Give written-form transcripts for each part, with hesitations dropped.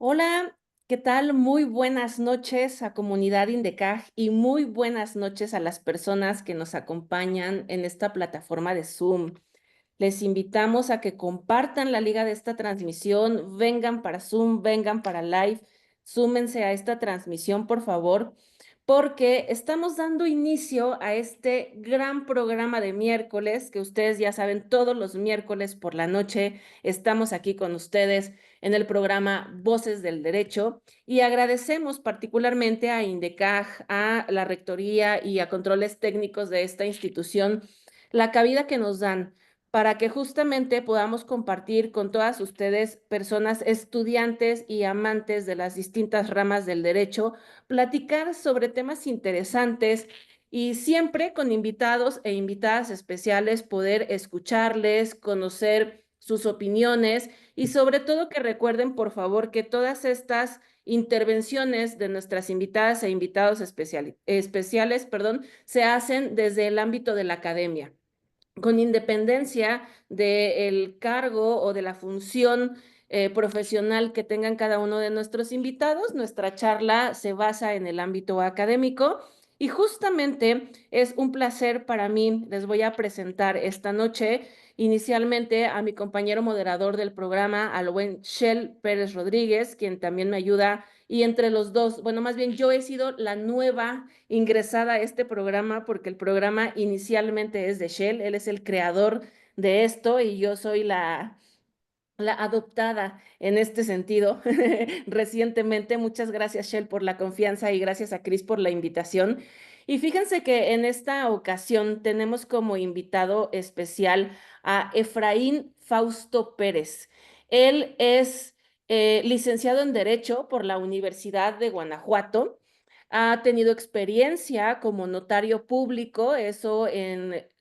Hola, ¿qué tal? Muy buenas noches a comunidad Indecaj y muy buenas noches a las personas que nos acompañan en esta plataforma de Zoom. Les invitamos a que compartan la liga de esta transmisión, vengan para Zoom, vengan para Live, súmense a esta transmisión, por favor, porque estamos dando inicio a este gran programa de miércoles, que ustedes ya saben, todos los miércoles por la noche estamos aquí con ustedes en el programa Voces del Derecho y agradecemos particularmente a INDECAJ, a la Rectoría y a controles técnicos de esta institución la cabida que nos dan para que justamente podamos compartir con todas ustedes, personas estudiantes y amantes de las distintas ramas del derecho, platicar sobre temas interesantes y siempre con invitados e invitadas especiales, poder escucharles, conocer sus opiniones y sobre todo que recuerden, por favor, que todas estas intervenciones de nuestras invitadas e invitados especiales, se hacen desde el ámbito de la academia con independencia del cargo o de la función profesional que tengan cada uno de nuestros invitados. Nuestra charla se basa en el ámbito académico y justamente es un placer para mí. Les voy a presentar esta noche inicialmente a mi compañero moderador del programa, al buen Shell Pérez Rodríguez, quien también me ayuda. Y entre los dos, bueno, más bien yo he sido la nueva ingresada a este programa porque el programa inicialmente es de Shell, él es el creador de esto y yo soy la adoptada en este sentido recientemente. Muchas gracias, Shell, por la confianza y gracias a Chris por la invitación. Y fíjense que en esta ocasión tenemos como invitado especial a Efraín Fausto Pérez. Él es licenciado en Derecho por la Universidad de Guanajuato. Ha tenido experiencia como notario público, eso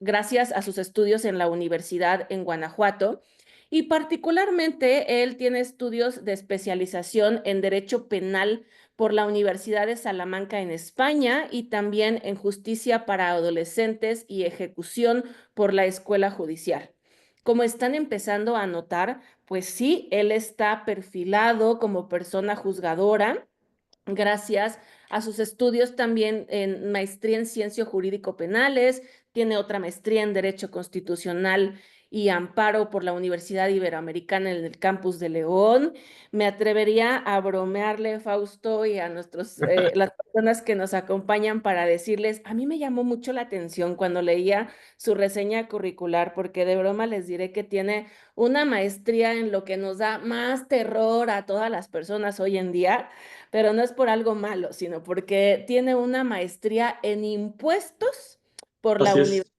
gracias a sus estudios en la universidad en Guanajuato. Y particularmente él tiene estudios de especialización en Derecho Penal por la Universidad de Salamanca en España y también en Justicia para Adolescentes y Ejecución por la Escuela Judicial. Como están empezando a notar, pues sí, él está perfilado como persona juzgadora gracias a sus estudios también en maestría en Ciencia Jurídico Penales, tiene otra maestría en Derecho Constitucional y Amparo por la Universidad Iberoamericana en el campus de León. Me atrevería a bromearle, Fausto, y a las personas que nos acompañan para decirles, a mí me llamó mucho la atención cuando leía su reseña curricular, porque de broma les diré que tiene una maestría en lo que nos da más terror a todas las personas hoy en día, pero no es por algo malo, sino porque tiene una maestría en impuestos por la Así es. Universidad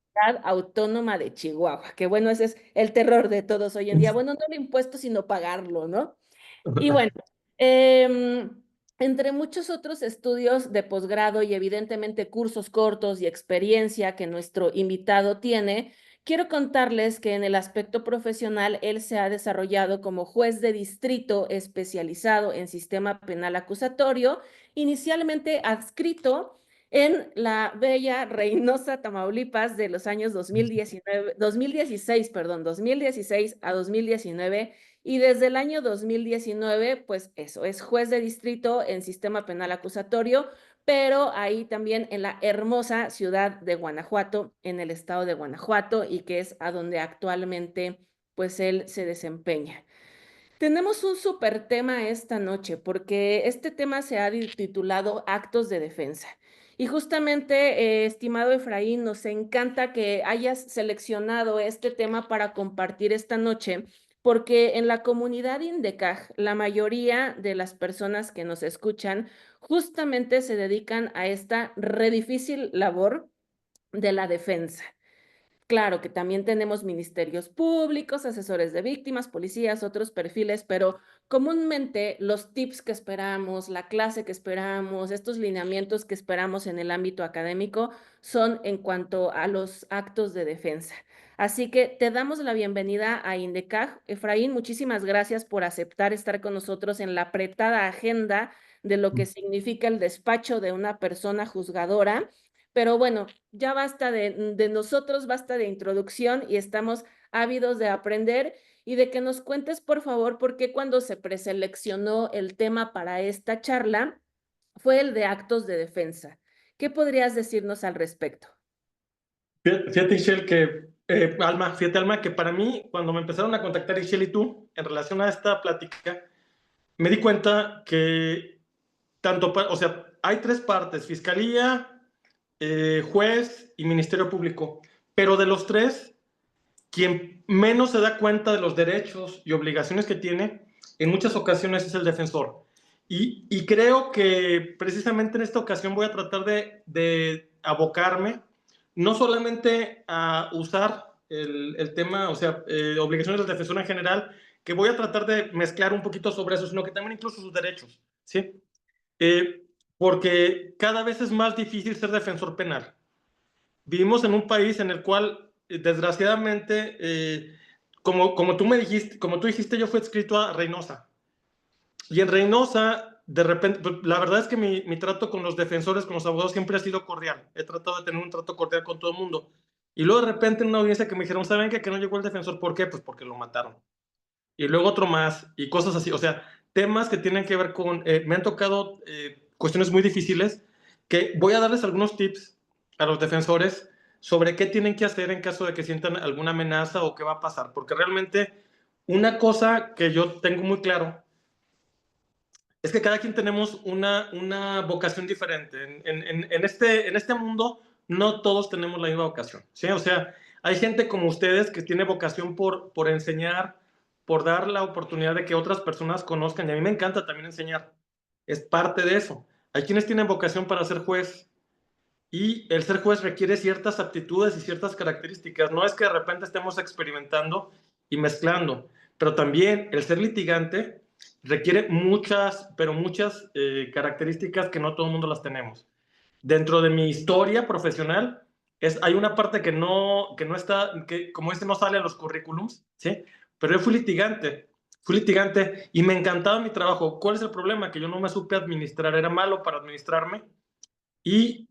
Autónoma de Chihuahua, que bueno, ese es el terror de todos hoy en día. Bueno, no el impuesto, sino pagarlo, ¿no? Y bueno, em, entre muchos otros estudios de posgrado y evidentemente cursos cortos y experiencia que nuestro invitado tiene, quiero contarles que en el aspecto profesional él se ha desarrollado como juez de distrito especializado en sistema penal acusatorio, inicialmente adscrito en la bella Reynosa, Tamaulipas, de los años 2016 a 2019, y desde el año 2019, pues eso, es juez de distrito en sistema penal acusatorio, pero ahí también en la hermosa ciudad de Guanajuato, en el estado de Guanajuato, y que es a donde actualmente pues él se desempeña. Tenemos un súper tema esta noche porque este tema se ha titulado Actos de Defensa. Y justamente, estimado Efraín, nos encanta que hayas seleccionado este tema para compartir esta noche, porque en la comunidad Indecaj, la mayoría de las personas que nos escuchan justamente se dedican a esta re difícil labor de la defensa. Claro que también tenemos ministerios públicos, asesores de víctimas, policías, otros perfiles, pero comúnmente los tips que esperamos, la clase que esperamos, estos lineamientos que esperamos en el ámbito académico son en cuanto a los actos de defensa. Así que te damos la bienvenida a INDECAJ. Efraín, muchísimas gracias por aceptar estar con nosotros en la apretada agenda de lo que significa el despacho de una persona juzgadora. Pero bueno, ya basta de nosotros, basta de introducción y estamos ávidos de aprender. y de que nos cuentes, por favor, por qué cuando se preseleccionó el tema para esta charla fue el de actos de defensa. ¿Qué podrías decirnos al respecto? Fíjate, Ishel, fíjate, Alma, que para mí, cuando me empezaron a contactar Ishel y tú, en relación a esta plática, me di cuenta que o sea, hay tres partes: fiscalía, juez y ministerio público. Pero de los tres, quien menos se da cuenta de los derechos y obligaciones que tiene, en muchas ocasiones es el defensor. Y creo que precisamente en esta ocasión voy a tratar de abocarme no solamente a usar el tema, o sea, obligaciones del defensor en general, que voy a tratar de mezclar un poquito sobre eso, sino que también incluso sus derechos, ¿sí? Eh, Porque cada vez es más difícil ser defensor penal. Vivimos en un país en el cual, desgraciadamente, como tú dijiste, yo fui adscrito a Reynosa. Y en Reynosa, de repente, pues, la verdad es que mi trato con los defensores, con los abogados, siempre ha sido cordial. He tratado de tener un trato cordial con todo el mundo. Y luego de repente en una audiencia que me dijeron, ¿saben qué? Que no llegó el defensor. ¿Por qué? Pues porque lo mataron. Y luego otro más, y cosas así. O sea, temas que tienen que ver con... me han tocado cuestiones muy difíciles, que voy a darles algunos tips a los defensores sobre qué tienen que hacer en caso de que sientan alguna amenaza o qué va a pasar. Porque realmente una cosa que yo tengo muy claro es que cada quien tenemos una vocación diferente. En este mundo no todos tenemos la misma vocación, ¿sí? O sea, hay gente como ustedes que tiene vocación por enseñar, por dar la oportunidad de que otras personas conozcan, y a mí me encanta también enseñar, es parte de eso. Hay quienes tienen vocación para ser juez, y el ser juez requiere ciertas aptitudes y ciertas características. No es que de repente estemos experimentando y mezclando, pero también el ser litigante requiere muchas, pero muchas características que no todo el mundo las tenemos. Dentro de mi historia profesional, hay una parte que no está, que como no sale en los currículums, ¿sí? Pero yo fui litigante y me encantaba mi trabajo. ¿Cuál es el problema? Que yo no me supe administrar, era malo para administrarme, y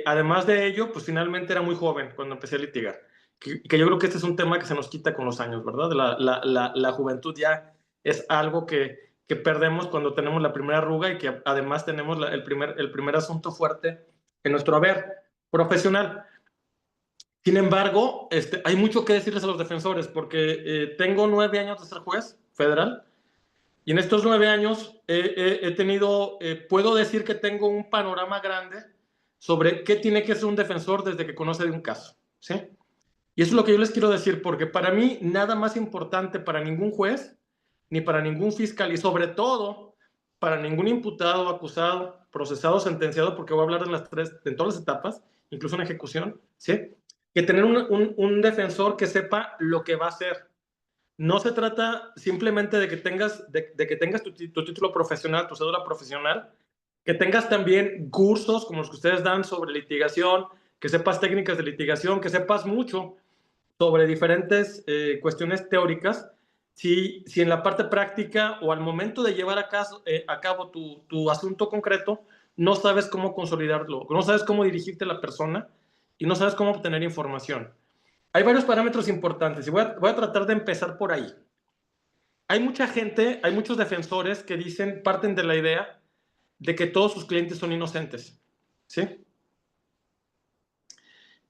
además de ello, pues finalmente era muy joven cuando empecé a litigar. Que yo creo que este es un tema que se nos quita con los años, ¿verdad? La juventud ya es algo que perdemos cuando tenemos la primera arruga, y que además tenemos el primer asunto fuerte en nuestro haber profesional. Sin embargo, hay mucho que decirles a los defensores, porque tengo 9 años de ser juez federal, y en estos 9 años he tenido, puedo decir que tengo un panorama grande sobre qué tiene que ser un defensor desde que conoce de un caso, ¿sí? Y eso es lo que yo les quiero decir, porque para mí nada más importante para ningún juez, ni para ningún fiscal, y sobre todo para ningún imputado, acusado, procesado, sentenciado, porque voy a hablar en todas las etapas, incluso en ejecución, ¿sí? Que tener un defensor que sepa lo que va a hacer. No se trata simplemente de que tengas, de que tengas tu título profesional, tu cédula profesional, que tengas también cursos como los que ustedes dan sobre litigación, que sepas técnicas de litigación, que sepas mucho sobre diferentes cuestiones teóricas. Si en la parte práctica o al momento de llevar a cabo tu asunto concreto, no sabes cómo consolidarlo, no sabes cómo dirigirte a la persona y no sabes cómo obtener información. Hay varios parámetros importantes y voy a tratar de empezar por ahí. Hay mucha gente, hay muchos defensores que parten de la idea de que todos sus clientes son inocentes, ¿sí?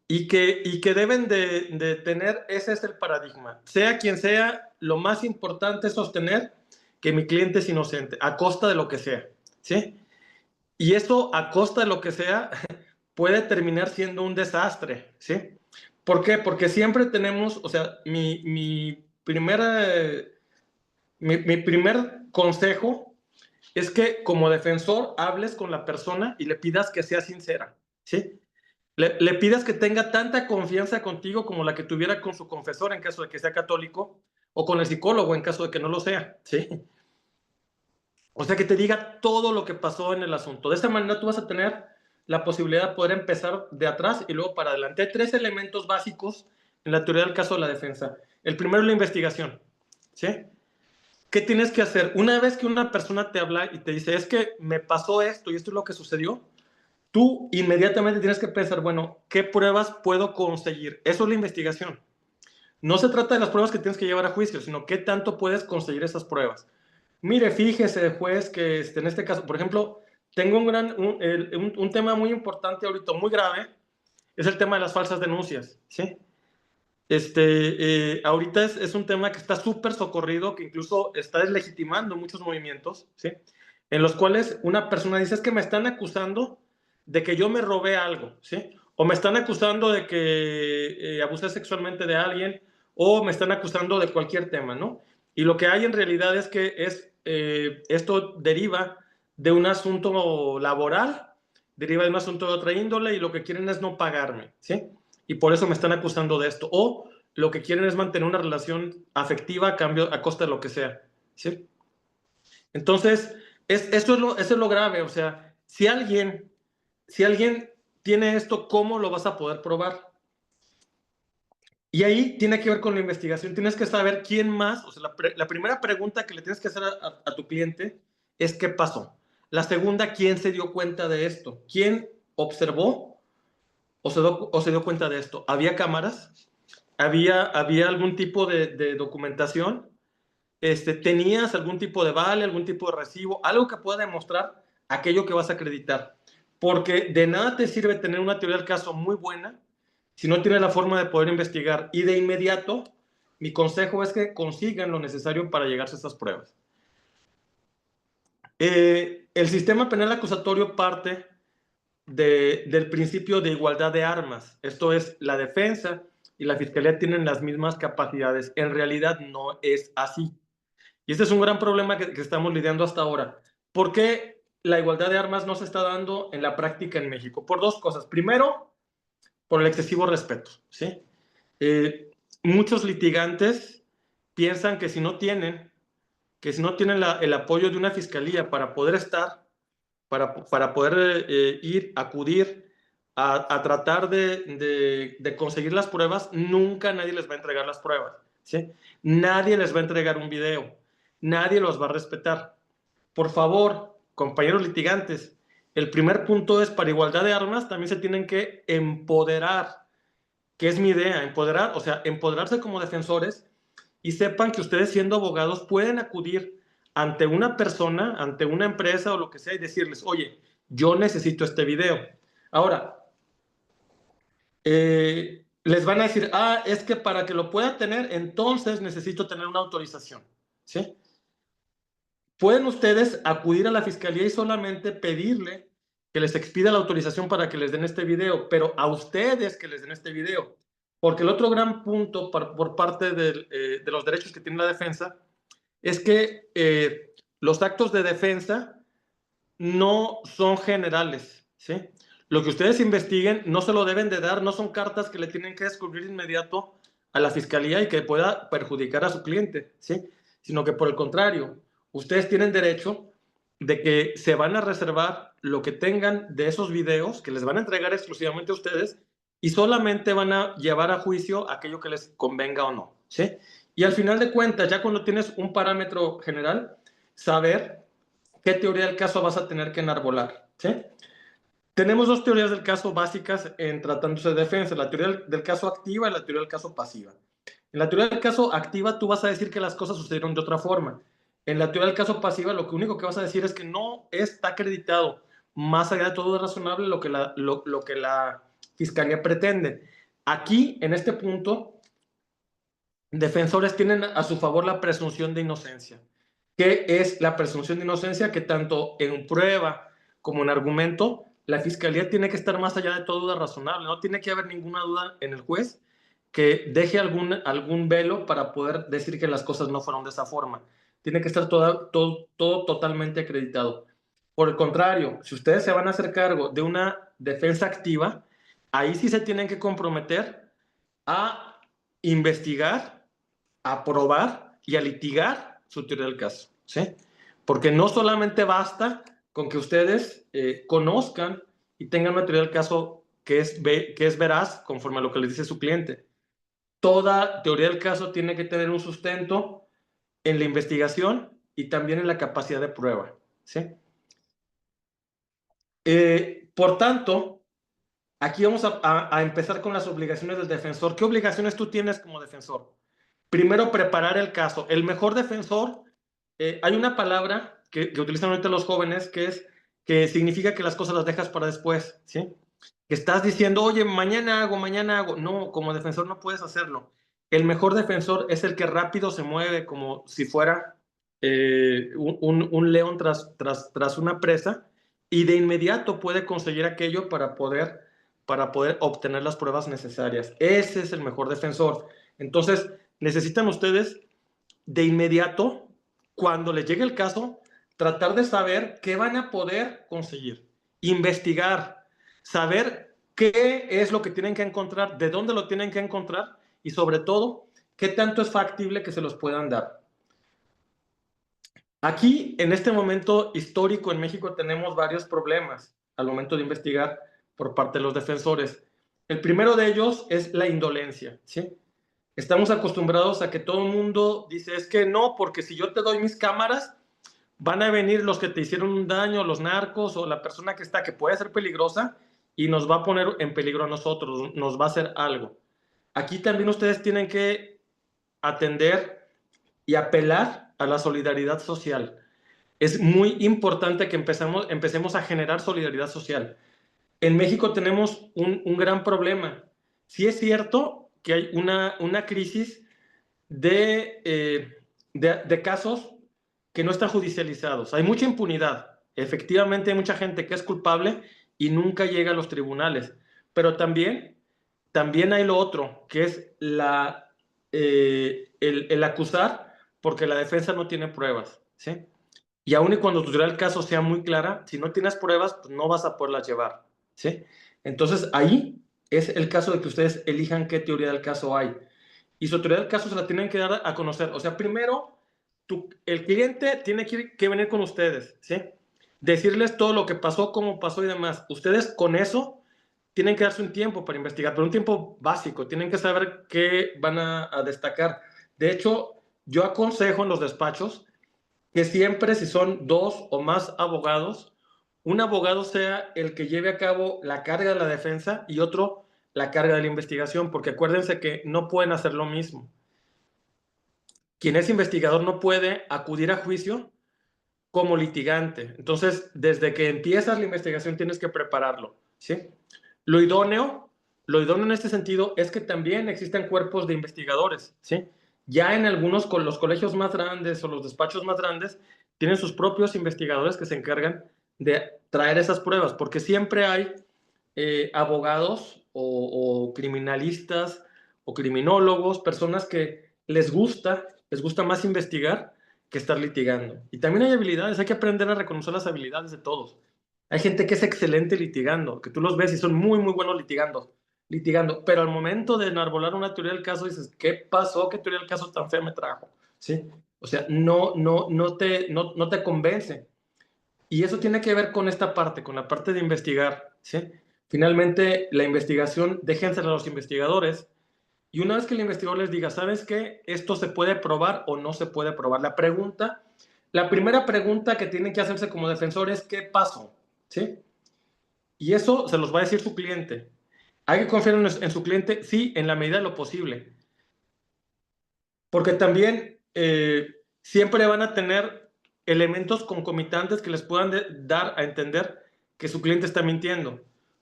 Y que deben de tener, ese es el paradigma. Sea quien sea, lo más importante es sostener que mi cliente es inocente, a costa de lo que sea, ¿sí? Y eso, a costa de lo que sea, puede terminar siendo un desastre, ¿sí? ¿Por qué? Porque siempre tenemos, o sea, mi primer consejo es que como defensor hables con la persona y le pidas que sea sincera, ¿sí? Le pidas que tenga tanta confianza contigo como la que tuviera con su confesor en caso de que sea católico, o con el psicólogo en caso de que no lo sea, ¿sí? O sea, que te diga todo lo que pasó en el asunto. De esa manera tú vas a tener la posibilidad de poder empezar de atrás y luego para adelante. Hay tres elementos básicos en la teoría del caso de la defensa. El primero es la investigación, ¿sí? ¿Qué tienes que hacer? Una vez que una persona te habla y te dice, es que me pasó esto y esto es lo que sucedió, tú inmediatamente tienes que pensar, bueno, ¿qué pruebas puedo conseguir? Eso es la investigación. No se trata de las pruebas que tienes que llevar a juicio, sino qué tanto puedes conseguir esas pruebas. Mire, fíjese, juez, que en este caso, por ejemplo, tengo un tema muy importante ahorita, muy grave, es el tema de las falsas denuncias, ¿sí? Ahorita es un tema que está súper socorrido, que incluso está deslegitimando muchos movimientos, ¿sí? En los cuales una persona dice, es que me están acusando de que yo me robé algo, ¿sí? O me están acusando de que abusé sexualmente de alguien, o me están acusando de cualquier tema, ¿no? Y lo que hay en realidad es que esto deriva de un asunto laboral, deriva de un asunto de otra índole, y lo que quieren es no pagarme, ¿sí? Y por eso me están acusando de esto. O lo que quieren es mantener una relación afectiva a costa de lo que sea, ¿sí? Entonces, eso es lo grave. O sea, si alguien tiene esto, ¿cómo lo vas a poder probar? Y ahí tiene que ver con la investigación. Tienes que saber quién más. O sea, la primera pregunta que le tienes que hacer a tu cliente es qué pasó. La segunda, ¿quién se dio cuenta de esto? ¿Quién observó o se dio cuenta de esto? ¿Había cámaras? ¿Había algún tipo de documentación? ¿Tenías algún tipo de vale, algún tipo de recibo, algo que pueda demostrar aquello que vas a acreditar? Porque de nada te sirve tener una teoría del caso muy buena si no tienes la forma de poder investigar. Y de inmediato, mi consejo es que consigan lo necesario para llegarse a estas pruebas. El sistema penal acusatorio parte del principio de igualdad de armas. Esto es, la defensa y la fiscalía tienen las mismas capacidades. En realidad no es así. Y este es un gran problema que estamos lidiando hasta ahora. ¿Por qué la igualdad de armas no se está dando en la práctica en México? Por dos cosas. Primero, por el excesivo respeto, ¿sí? Muchos litigantes piensan que si no tienen el apoyo de una fiscalía para poder estar, para poder acudir a tratar de conseguir las pruebas, nunca nadie les va a entregar las pruebas, ¿sí? Nadie les va a entregar un video, nadie los va a respetar. Por favor, compañeros litigantes, el primer punto es, para igualdad de armas también se tienen que empoderar, que es mi idea, empoderar, o sea, empoderarse como defensores, y sepan que ustedes, siendo abogados, pueden acudir ante una persona, ante una empresa o lo que sea, y decirles, oye, yo necesito este video. Ahora, les van a decir, es que para que lo pueda tener, entonces necesito tener una autorización, ¿sí? Pueden ustedes acudir a la fiscalía y solamente pedirle que les expida la autorización para que les den este video, pero a ustedes que les den este video. Porque el otro gran punto por parte de los derechos que tiene la defensa es que los actos de defensa no son generales, ¿sí? Lo que ustedes investiguen no se lo deben de dar, no son cartas que le tienen que descubrir inmediato a la fiscalía y que pueda perjudicar a su cliente, ¿sí? Sino que por el contrario, ustedes tienen derecho de que se van a reservar lo que tengan de esos videos, que les van a entregar exclusivamente a ustedes, y solamente van a llevar a juicio aquello que les convenga o no, ¿sí? Y al final de cuentas, ya cuando tienes un parámetro general, saber qué teoría del caso vas a tener que enarbolar, ¿sí? Tenemos dos teorías del caso básicas en tratándose de defensa, la teoría del caso activa y la teoría del caso pasiva. En la teoría del caso activa tú vas a decir que las cosas sucedieron de otra forma. En la teoría del caso pasiva lo único que vas a decir es que no está acreditado, más allá de todo razonable, lo que la fiscalía pretende. Aquí, en este punto, defensores tienen a su favor la presunción de inocencia. ¿Qué es la presunción de inocencia? Que tanto en prueba como en argumento, la fiscalía tiene que estar más allá de toda duda razonable. No tiene que haber ninguna duda en el juez que deje algún velo para poder decir que las cosas no fueron de esa forma. Tiene que estar todo totalmente acreditado. Por el contrario, si ustedes se van a hacer cargo de una defensa activa, ahí sí se tienen que comprometer a investigar, a probar y a litigar su teoría del caso, ¿sí? Porque no solamente basta con que ustedes conozcan y tengan una teoría del caso que es veraz conforme a lo que les dice su cliente. Toda teoría del caso tiene que tener un sustento en la investigación y también en la capacidad de prueba, ¿sí? Por tanto, Aquí vamos a empezar con las obligaciones del defensor. ¿Qué obligaciones tú tienes como defensor? Primero, preparar el caso. El mejor defensor, hay una palabra que utilizan ahorita los jóvenes que significa que las cosas las dejas para después, ¿sí? Que estás diciendo, oye, mañana hago, mañana hago. No, como defensor no puedes hacerlo. El mejor defensor es el que rápido se mueve como si fuera un león tras una presa y de inmediato puede conseguir aquello para poder obtener las pruebas necesarias. Ese es el mejor defensor. Entonces, necesitan ustedes de inmediato, cuando les llegue el caso, tratar de saber qué van a poder conseguir, investigar, saber qué es lo que tienen que encontrar, de dónde lo tienen que encontrar y sobre todo, qué tanto es factible que se los puedan dar. Aquí, en este momento histórico en México, tenemos varios problemas al momento de investigar por parte de los defensores. El primero de ellos es la indolencia, ¿sí? Estamos acostumbrados a que todo el mundo dice, es que no, porque si yo te doy mis cámaras, van a venir los que te hicieron un daño, los narcos o la persona que puede ser peligrosa y nos va a poner en peligro a nosotros, nos va a hacer algo. Aquí también ustedes tienen que atender y apelar a la solidaridad social. Es muy importante que empecemos a generar solidaridad social. En México tenemos un gran problema. Sí es cierto que hay una crisis de casos que no están judicializados. Hay mucha impunidad. Efectivamente, hay mucha gente que es culpable y nunca llega a los tribunales. Pero también hay lo otro, que es el acusar porque la defensa no tiene pruebas, ¿sí? Y aun y cuando tu teoría del caso sea muy clara, si no tienes pruebas, pues no vas a poderlas llevar, ¿sí? Entonces, ahí es el caso de que ustedes elijan qué teoría del caso hay. Y su teoría del caso se la tienen que dar a conocer. O sea, primero, el cliente tiene que venir con ustedes, ¿sí? Decirles todo lo que pasó, cómo pasó y demás. Ustedes con eso tienen que darse un tiempo para investigar, pero un tiempo básico. Tienen que saber qué van a destacar. De hecho, yo aconsejo en los despachos que siempre, si son dos o más abogados, un abogado sea el que lleve a cabo la carga de la defensa y otro la carga de la investigación, porque acuérdense que no pueden hacer lo mismo. Quien es investigador no puede acudir a juicio como litigante. Entonces, desde que empiezas la investigación tienes que prepararlo, ¿sí? Lo idóneo, lo idóneo en este sentido es que también existen cuerpos de investigadores, ¿sí? Ya en algunos con los colegios más grandes o los despachos más grandes tienen sus propios investigadores que se encargan de traer esas pruebas, porque siempre hay abogados o criminalistas o criminólogos, personas que les gusta más investigar que estar litigando. Y también hay habilidades, hay que aprender a reconocer las habilidades de todos. Hay gente que es excelente litigando, que tú los ves y son muy, muy buenos litigando, pero al momento de enarbolar una teoría del caso dices, ¿qué pasó? ¿Qué teoría del caso tan fea me trajo? ¿Sí? O sea, no te convence. Y eso tiene que ver con esta parte, con la parte de investigar, ¿sí? Finalmente, la investigación, déjensela a los investigadores y una vez que el investigador les diga, ¿sabes qué? Esto se puede probar o no se puede probar. La primera pregunta que tienen que hacerse como defensor es ¿qué pasó? ¿Sí? Y eso se los va a decir su cliente. Hay que confiar en su cliente, sí, en la medida de lo posible. Porque también siempre van a tener elementos concomitantes que les puedan dar a entender que su cliente está mintiendo.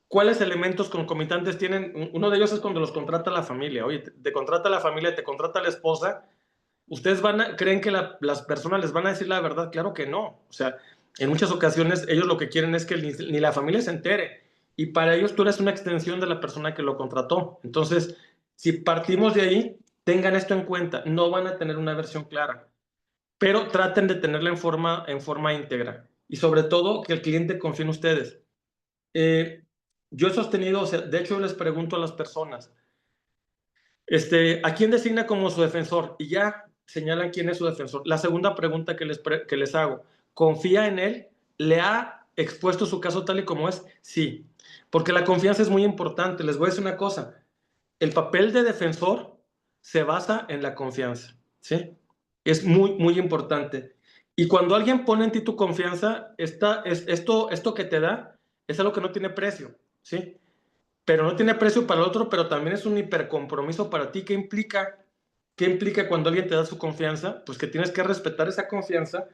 ¿Cuáles elementos concomitantes tienen? Uno de ellos es cuando los contrata la familia. Oye, te contrata la familia, te contrata la esposa. ¿Ustedes creen que las personas les van a decir la verdad? Claro que no. O sea, en muchas ocasiones ellos lo que quieren es que ni la familia se entere. Y para ellos tú eres una extensión de la persona que lo contrató. Entonces, si partimos de ahí, tengan esto en cuenta. No van a tener una versión clara, pero traten de tenerla en forma íntegra. Y sobre todo, que el cliente confíe en ustedes. Yo he sostenido, o sea, de hecho les pregunto a las personas, ¿a quién designa como su defensor? Y ya señalan quién es su defensor. La segunda pregunta que les hago, ¿confía en él? ¿Le ha expuesto su caso tal y como es? Sí, porque la confianza es muy importante. Les voy a decir una cosa, el papel de defensor se basa en la confianza, ¿sí? Es muy, muy importante. Y cuando alguien pone en ti tu confianza, esto que te da es algo que no tiene precio, ¿sí? pero no tiene precio para el otro, pero también es un hipercompromiso para ti. ¿Qué implica? ¿Qué implica cuando alguien te da su confianza? Pues que tienes que respetar esa confianza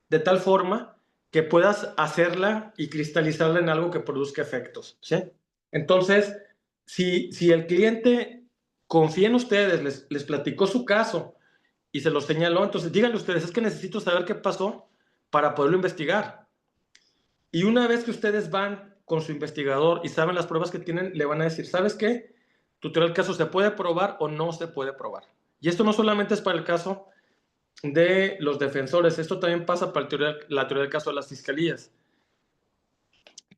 de tal forma que puedas hacerla y cristalizarla en algo que produzca efectos, ¿sí? Entonces, si el cliente confía en ustedes, les platicó su caso y se lo señaló, entonces díganle ustedes, es que necesito saber qué pasó para poderlo investigar. Y una vez que ustedes van con su investigador y saben las pruebas que tienen, le van a decir, ¿sabes qué? Tu teoría del caso se puede probar o no se puede probar. Y esto no solamente es para el caso de los defensores, esto también pasa para la teoría del caso de las fiscalías.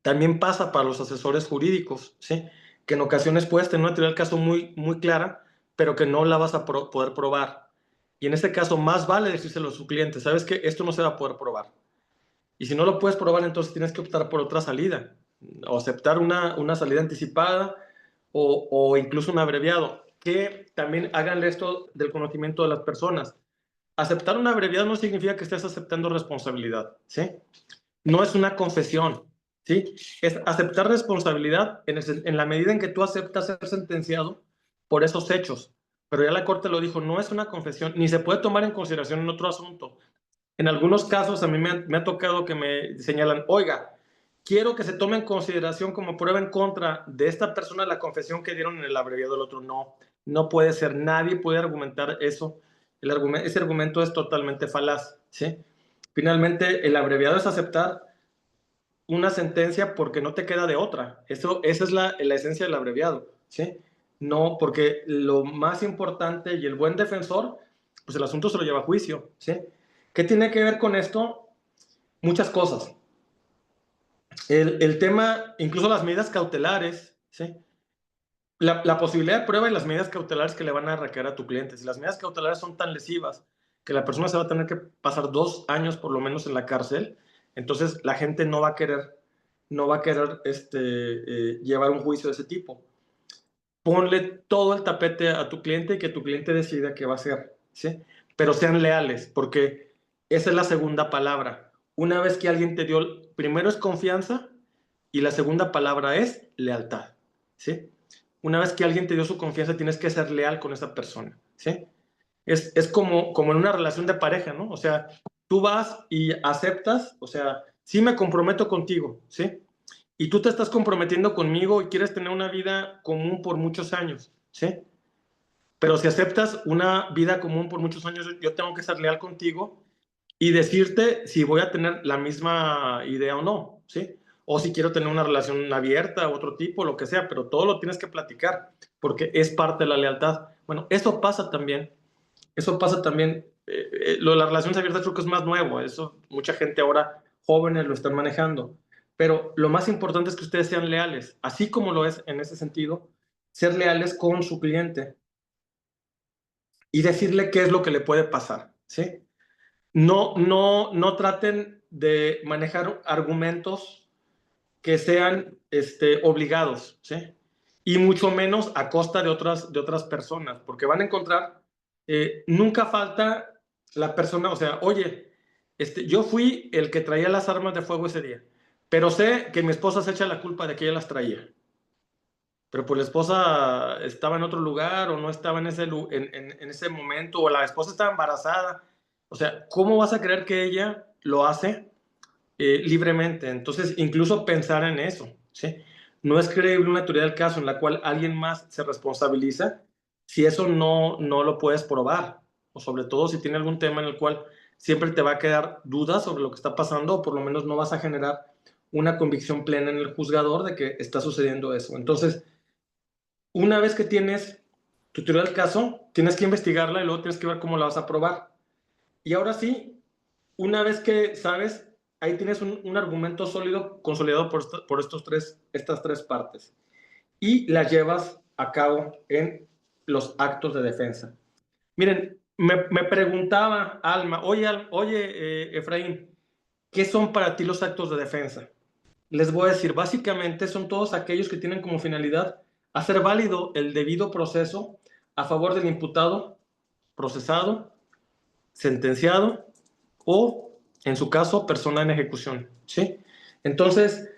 También pasa para los asesores jurídicos, ¿sí? Que en ocasiones puedes tener una teoría del caso muy, muy clara, pero que no la vas a poder probar. Y en este caso, más vale decírselo a su cliente, ¿sabes qué? Esto no se va a poder probar. Y si no lo puedes probar, entonces tienes que optar por otra salida, o aceptar una salida anticipada o incluso un abreviado. Que también hagan esto del conocimiento de las personas. Aceptar un abreviado no significa que estés aceptando responsabilidad, ¿sí? No es una confesión, ¿sí? Es aceptar responsabilidad en la medida en que tú aceptas ser sentenciado por esos hechos. Pero ya la Corte lo dijo, no es una confesión, ni se puede tomar en consideración en otro asunto. En algunos casos a mí me ha tocado que me señalan, oiga, quiero que se tome en consideración como prueba en contra de esta persona la confesión que dieron en el abreviado del otro. No, no puede ser, nadie puede argumentar eso. Ese argumento es totalmente falaz, ¿sí? Finalmente, el abreviado es aceptar una sentencia porque no te queda de otra. Esa es la esencia del abreviado, ¿sí? No, porque lo más importante y el buen defensor, pues el asunto se lo lleva a juicio, ¿sí? ¿Qué tiene que ver con esto? Muchas cosas. El tema, incluso las medidas cautelares, ¿sí? La posibilidad de prueba y las medidas cautelares que le van a requerir a tu cliente. Si las medidas cautelares son tan lesivas que la persona se va a tener que pasar 2 años por lo menos en la cárcel, entonces la gente no va a querer llevar un juicio de ese tipo. Ponle todo el tapete a tu cliente y que tu cliente decida qué va a hacer, ¿sí? Pero sean leales, porque esa es la segunda palabra. Una vez que alguien te dio, primero es confianza y la segunda palabra es lealtad, ¿sí? Una vez que alguien te dio su confianza, tienes que ser leal con esa persona, ¿sí? Es como en una relación de pareja, ¿no? O sea, tú vas y aceptas, o sea, sí me comprometo contigo, ¿sí? Y tú te estás comprometiendo conmigo y quieres tener una vida común por muchos años, ¿sí? Pero si aceptas una vida común por muchos años, yo tengo que ser leal contigo y decirte si voy a tener la misma idea o no, ¿sí? O si quiero tener una relación abierta, otro tipo, lo que sea, pero todo lo tienes que platicar porque es parte de la lealtad. Bueno, eso pasa también, lo de las relaciones abiertas creo que es más nuevo, eso mucha gente ahora, jóvenes, lo están manejando, pero lo más importante es que ustedes sean leales, así como lo es en ese sentido, ser leales con su cliente y decirle qué es lo que le puede pasar, ¿sí? No traten de manejar argumentos que sean obligados, ¿sí? Y mucho menos a costa de otras personas, porque van a encontrar, nunca falta la persona, o sea, oye, yo fui el que traía las armas de fuego ese día, pero sé que mi esposa se echa la culpa de que ella las traía, pero pues la esposa estaba en otro lugar o no estaba en ese momento, o la esposa estaba embarazada, o sea, ¿cómo vas a creer que ella lo hace libremente? Entonces, incluso pensar en eso, ¿sí? No es creíble una teoría del caso en la cual alguien más se responsabiliza si eso no lo puedes probar, o sobre todo si tiene algún tema en el cual siempre te va a quedar dudas sobre lo que está pasando, o por lo menos no vas a generar una convicción plena en el juzgador de que está sucediendo eso. Entonces, una vez que tienes tu teoría del caso, tienes que investigarla y luego tienes que ver cómo la vas a probar. Y ahora sí, una vez que sabes, ahí tienes un argumento sólido, consolidado por estas tres partes. Y las llevas a cabo en los actos de defensa. Miren, me preguntaba Alma, oye, Efraín, ¿qué son para ti los actos de defensa? Les voy a decir, básicamente son todos aquellos que tienen como finalidad hacer válido el debido proceso a favor del imputado, procesado, sentenciado o, en su caso, persona en ejecución, ¿sí? Entonces,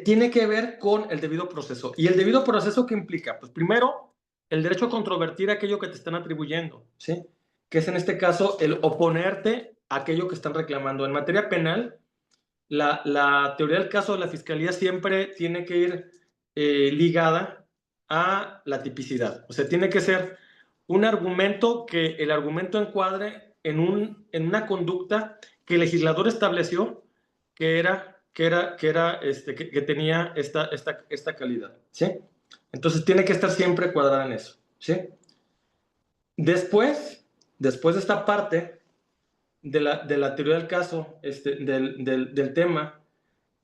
tiene que ver con el debido proceso. ¿Y el debido proceso qué implica? Pues primero, el derecho a controvertir aquello que te están atribuyendo, ¿sí? Que es en este caso el oponerte a aquello que están reclamando. En materia penal, la teoría del caso de la fiscalía siempre tiene que ir ligada a la tipicidad. O sea, tiene que ser un argumento que el argumento encuadre en una conducta que el legislador estableció que tenía esta calidad, ¿sí? Entonces tiene que estar siempre cuadrada en eso, ¿sí? Después de esta parte de la teoría del caso, del tema,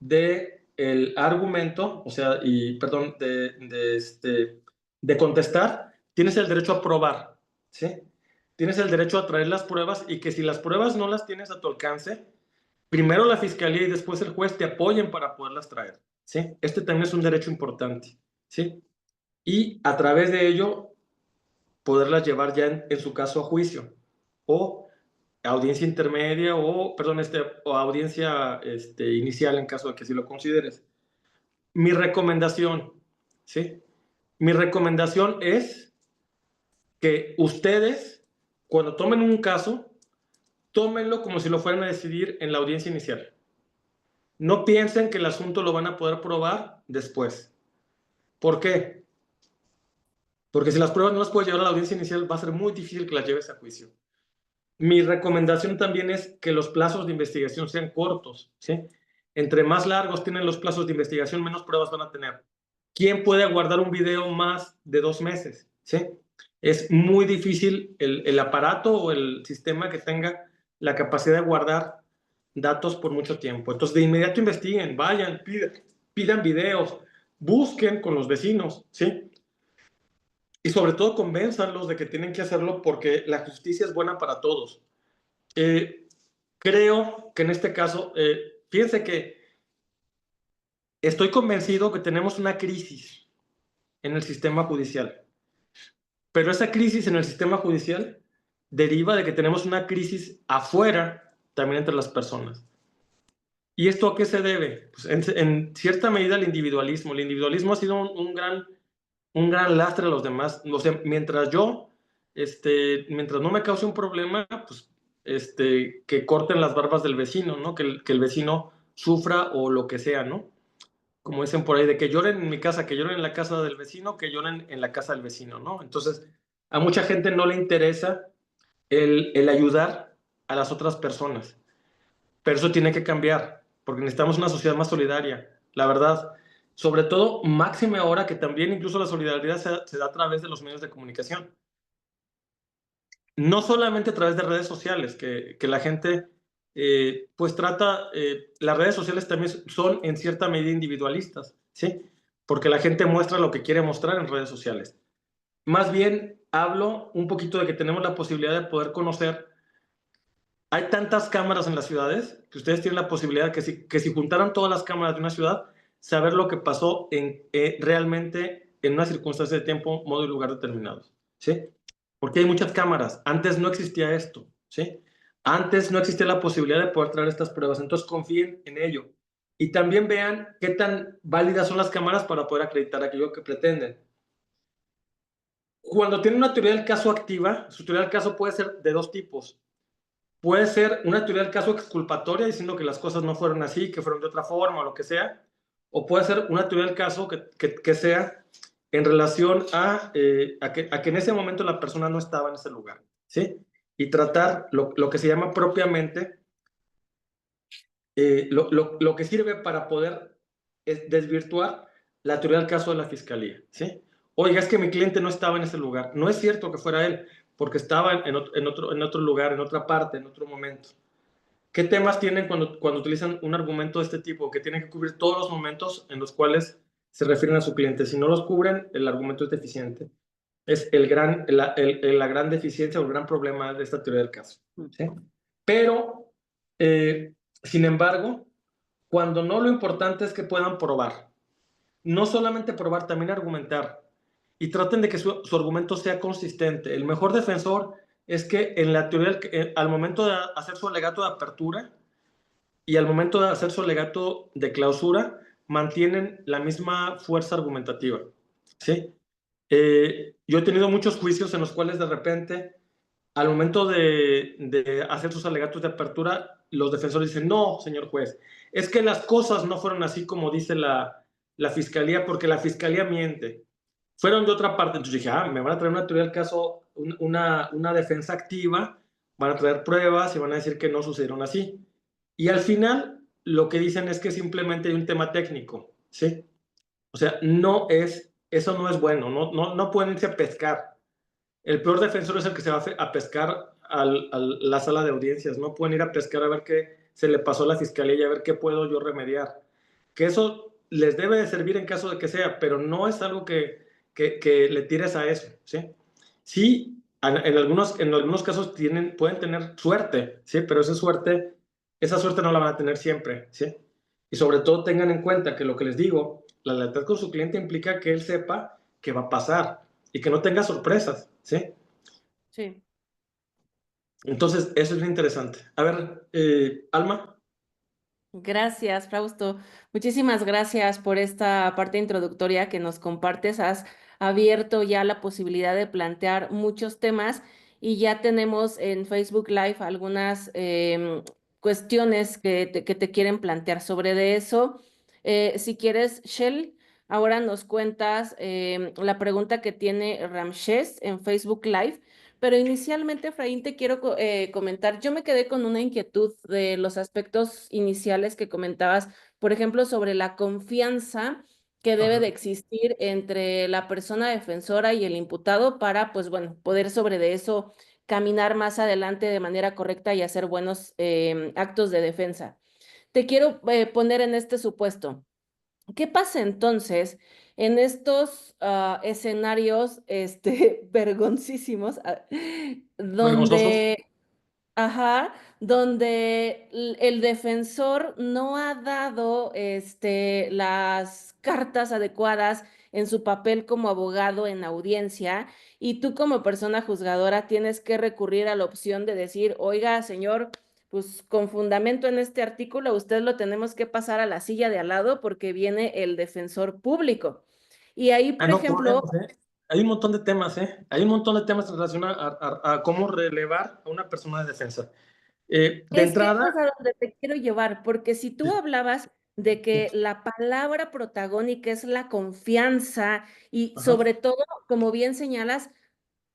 del argumento, o sea, perdón, de contestar, tienes el derecho a probar, ¿sí? Tienes el derecho a traer las pruebas y que si las pruebas no las tienes a tu alcance, primero la fiscalía y después el juez te apoyen para poderlas traer, ¿sí? Este también es un derecho importante, ¿sí? Y a través de ello, poderlas llevar ya en su caso a juicio o audiencia intermedia o audiencia inicial en caso de que sí lo consideres. Mi recomendación, ¿sí? Mi recomendación es que ustedes, cuando tomen un caso, tómenlo como si lo fueran a decidir en la audiencia inicial. No piensen que el asunto lo van a poder probar después. ¿Por qué? Porque si las pruebas no las puedes llevar a la audiencia inicial, va a ser muy difícil que las lleves a juicio. Mi recomendación también es que los plazos de investigación sean cortos, ¿sí? Entre más largos tienen los plazos de investigación, menos pruebas van a tener. ¿Quién puede guardar un video más de 2 meses? ¿Sí? Es muy difícil el aparato o el sistema que tenga la capacidad de guardar datos por mucho tiempo. Entonces, de inmediato investiguen, vayan, pidan videos, busquen con los vecinos, ¿sí? Y sobre todo convénzanlos de que tienen que hacerlo porque la justicia es buena para todos. Creo que en este caso, fíjense que estoy convencido que tenemos una crisis en el sistema judicial, pero esa crisis en el sistema judicial deriva de que tenemos una crisis afuera también entre las personas. ¿Y esto a qué se debe? Pues en cierta medida al individualismo. El individualismo ha sido un gran lastre a los demás. O sea, mientras no me cause un problema, pues que corten las barbas del vecino, ¿no? Que el vecino sufra o lo que sea, ¿no? Como dicen por ahí, de que lloren en mi casa, que lloren en la casa del vecino, que lloren en la casa del vecino, ¿no? Entonces, a mucha gente no le interesa el ayudar a las otras personas, pero eso tiene que cambiar, porque necesitamos una sociedad más solidaria, la verdad. Sobre todo, máxime ahora que también incluso la solidaridad se da a través de los medios de comunicación. No solamente a través de redes sociales, que la gente pues trata, las redes sociales también son en cierta medida individualistas, ¿sí? Porque la gente muestra lo que quiere mostrar en redes sociales. Más bien hablo un poquito de que tenemos la posibilidad de poder conocer. Hay tantas cámaras en las ciudades que ustedes tienen la posibilidad que si juntaran todas las cámaras de una ciudad, saber lo que pasó realmente en una circunstancia de tiempo, modo y lugar determinados, ¿sí? Porque hay muchas cámaras. Antes no existía esto, ¿sí? Antes no existía la posibilidad de poder traer estas pruebas. Entonces confíen en ello. Y también vean qué tan válidas son las cámaras para poder acreditar aquello que pretenden. Cuando tienen una teoría del caso activa, su teoría del caso puede ser de dos tipos. Puede ser una teoría del caso exculpatoria, diciendo que las cosas no fueron así, que fueron de otra forma o lo que sea. O puede ser una teoría del caso que sea en relación a que en ese momento la persona no estaba en ese lugar, ¿sí? Y tratar lo que se llama propiamente, lo que sirve para poder desvirtuar la teoría del caso de la fiscalía, ¿sí? Oiga, es que mi cliente no estaba en ese lugar. No es cierto que fuera él, porque estaba en otro lugar, en otra parte, en otro momento. ¿Qué temas tienen cuando utilizan un argumento de este tipo? Que tienen que cubrir todos los momentos en los cuales se refieren a su cliente. Si no los cubren, el argumento es deficiente. Es la gran deficiencia o el gran problema de esta teoría del caso, ¿sí? Pero, sin embargo, cuando no, lo importante es que puedan probar. No solamente probar, también argumentar. Y traten de que su argumento sea consistente. El mejor defensor es que en la teoría, al momento de hacer su alegato de apertura y al momento de hacer su alegato de clausura, mantienen la misma fuerza argumentativa, ¿sí? Yo he tenido muchos juicios en los cuales de repente, al momento de hacer sus alegatos de apertura, los defensores dicen, no, señor juez, es que las cosas no fueron así como dice la fiscalía, porque la fiscalía miente. Fueron de otra parte. Entonces dije, me van a traer una teoría del caso, una defensa activa, van a traer pruebas y van a decir que no sucedieron así. Y al final, lo que dicen es que simplemente hay un tema técnico, ¿sí? O sea, eso no es bueno, no pueden irse a pescar. El peor defensor es el que se va a pescar a la sala de audiencias, no pueden ir a pescar a ver qué se le pasó a la fiscalía y a ver qué puedo yo remediar. Que eso les debe de servir en caso de que sea, pero no es algo que le tires a eso, ¿sí? Sí, en algunos casos pueden tener suerte, ¿sí? Pero esa suerte no la van a tener siempre, ¿sí? Y sobre todo tengan en cuenta que lo que les digo, la lealtad con su cliente implica que él sepa que va a pasar y que no tenga sorpresas, ¿sí? Sí. Entonces, eso es lo interesante. A ver, Alma. Gracias, Fausto. Muchísimas gracias por esta parte introductoria que nos compartes. Has abierto ya la posibilidad de plantear muchos temas y ya tenemos en Facebook Live algunas cuestiones que te quieren plantear sobre de eso. Si quieres, Shell, ahora nos cuentas la pregunta que tiene Ramsés en Facebook Live. Pero inicialmente, Efraín, te quiero comentar, yo me quedé con una inquietud de los aspectos iniciales que comentabas, por ejemplo, sobre la confianza que debe de Ajá. existir entre la persona defensora y el imputado para, pues bueno, poder sobre de eso caminar más adelante de manera correcta y hacer buenos actos de defensa. Te quiero poner en este supuesto. ¿Qué pasa entonces en estos escenarios vergoncísimos, Vergonzosos. donde, ajá, donde el defensor no ha dado las cartas adecuadas en su papel como abogado en audiencia y tú como persona juzgadora tienes que recurrir a la opción de decir, oiga, señor, pues con fundamento en este artículo, usted lo tenemos que pasar a la silla de al lado porque viene el defensor público. Y ahí, por No ejemplo, podemos, ¿eh? Hay un montón de temas, ¿eh? Hay un montón de temas en relación a cómo relevar a una persona de defensa. De es que eso es entrada, a donde te quiero llevar, porque si tú hablabas de que la palabra protagónica es la confianza y ajá. sobre todo, como bien señalas,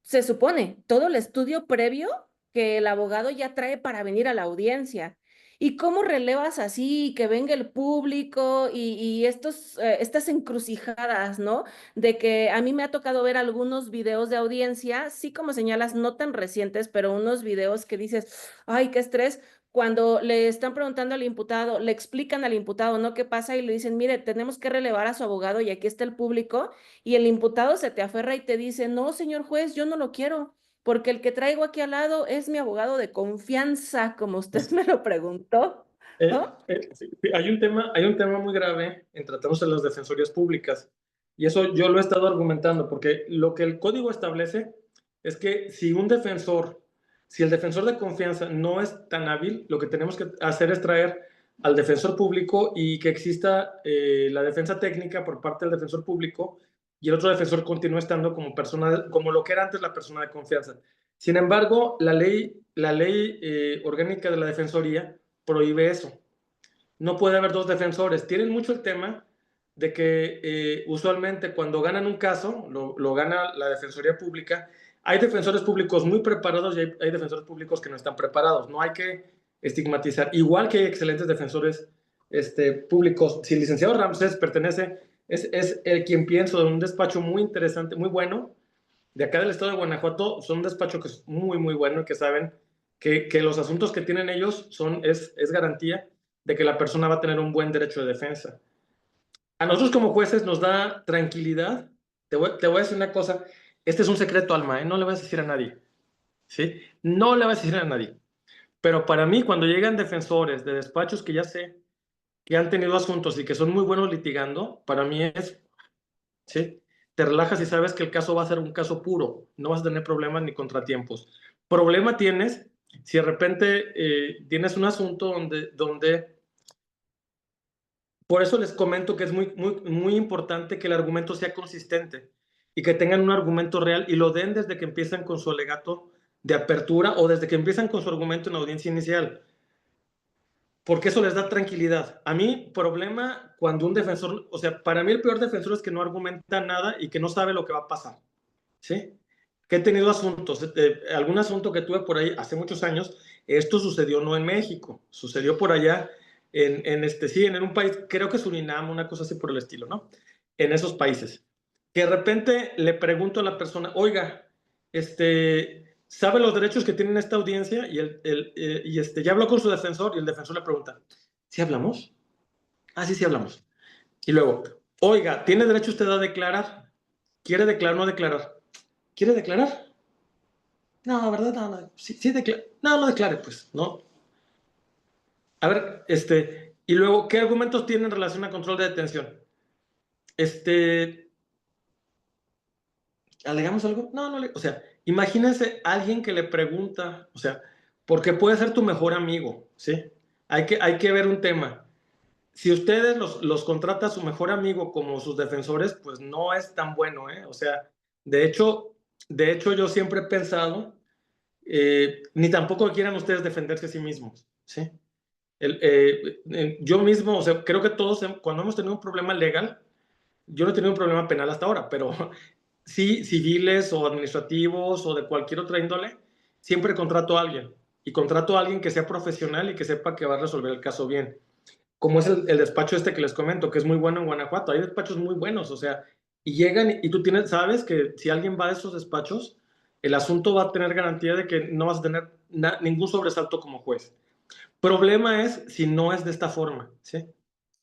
se supone todo el estudio previo que el abogado ya trae para venir a la audiencia. ¿Y cómo relevas así que venga el público y estas encrucijadas, ¿no? De que a mí me ha tocado ver algunos videos de audiencia, sí como señalas, no tan recientes, pero unos videos que dices, ay, qué estrés, cuando le están preguntando al imputado, le explican al imputado, ¿no? ¿Qué pasa? Y le dicen, mire, tenemos que relevar a su abogado y aquí está el público. Y el imputado se te aferra y te dice, no, señor juez, yo no lo quiero, porque el que traigo aquí al lado es mi abogado de confianza, como usted me lo preguntó, ¿no? Sí, sí, hay un tema muy grave en tratándose de las defensorías públicas. Y eso yo lo he estado argumentando, porque lo que el código establece es que si el defensor de confianza no es tan hábil, lo que tenemos que hacer es traer al defensor público y que exista la defensa técnica por parte del defensor público y el otro defensor continúe estando como persona, como lo que era antes la persona de confianza. Sin embargo, la ley orgánica de la defensoría prohíbe eso. No puede haber dos defensores. Tienen mucho el tema de que usualmente cuando ganan un caso, lo gana la Defensoría Pública. Hay defensores públicos muy preparados y hay defensores públicos que no están preparados. No hay que estigmatizar. Igual que hay excelentes defensores públicos. Si el licenciado Ramsés es el quien pienso de un despacho muy interesante, muy bueno, de acá del estado de Guanajuato, son un despacho que es muy, muy bueno y que saben que los asuntos que tienen ellos es garantía de que la persona va a tener un buen derecho de defensa. A nosotros como jueces nos da tranquilidad. Te voy a decir una cosa, este es un secreto, Alma, ¿eh? No le vas a decir a nadie, ¿sí? No le vas a decir a nadie. Pero para mí, cuando llegan defensores de despachos que ya sé que han tenido asuntos y que son muy buenos litigando, para mí ¿sí? Te relajas y sabes que el caso va a ser un caso puro, no vas a tener problemas ni contratiempos. Problema tienes si de repente tienes un asunto donde Por eso les comento que es muy importante que el argumento sea consistente y que tengan un argumento real y lo den desde que empiezan con su alegato de apertura o desde que empiezan con su argumento en la audiencia inicial, porque eso les da tranquilidad. A mí, problema cuando un defensor, o sea, para mí el peor defensor es que no argumenta nada y que no sabe lo que va a pasar, ¿sí? Que he tenido asuntos, algún asunto que tuve por ahí hace muchos años, esto sucedió no en México, sucedió por allá sí, en un país, creo que Surinam, una cosa así por el estilo, ¿no? En esos países. Que de repente le pregunto a la persona, oiga, ¿sabe los derechos que tiene esta audiencia? Ya habló con su defensor y el defensor le pregunta, ¿sí hablamos? Ah, sí, sí hablamos. Y luego, oiga, ¿tiene derecho usted a declarar? ¿Quiere declarar o no declarar? ¿Quiere declarar? No, ¿verdad? No, no. Sí, sí no, no declare, pues, ¿no? A ver, y luego, ¿qué argumentos tiene en relación a control de detención? ¿Alegamos algo? No, no, o sea, imagínense alguien que le pregunta, o sea, porque puede ser tu mejor amigo, ¿sí? Hay que ver un tema. Si ustedes los contrata a su mejor amigo como sus defensores, pues no es tan bueno, ¿eh? O sea, de hecho, yo siempre he pensado, ni tampoco quieran ustedes defenderse a sí mismos, ¿sí? Yo mismo, o sea, creo que todos, cuando hemos tenido un problema legal, yo no he tenido un problema penal hasta ahora, pero sí, civiles o administrativos o de cualquier otra índole, siempre contrato a alguien. Y contrato a alguien que sea profesional y que sepa que va a resolver el caso bien. Como es el despacho que les comento, que es muy bueno en Guanajuato. Hay despachos muy buenos, o sea, y llegan y tú sabes que si alguien va a esos despachos, el asunto va a tener garantía de que no vas a tener ningún sobresalto como juez. Problema es si no es de esta forma, ¿sí?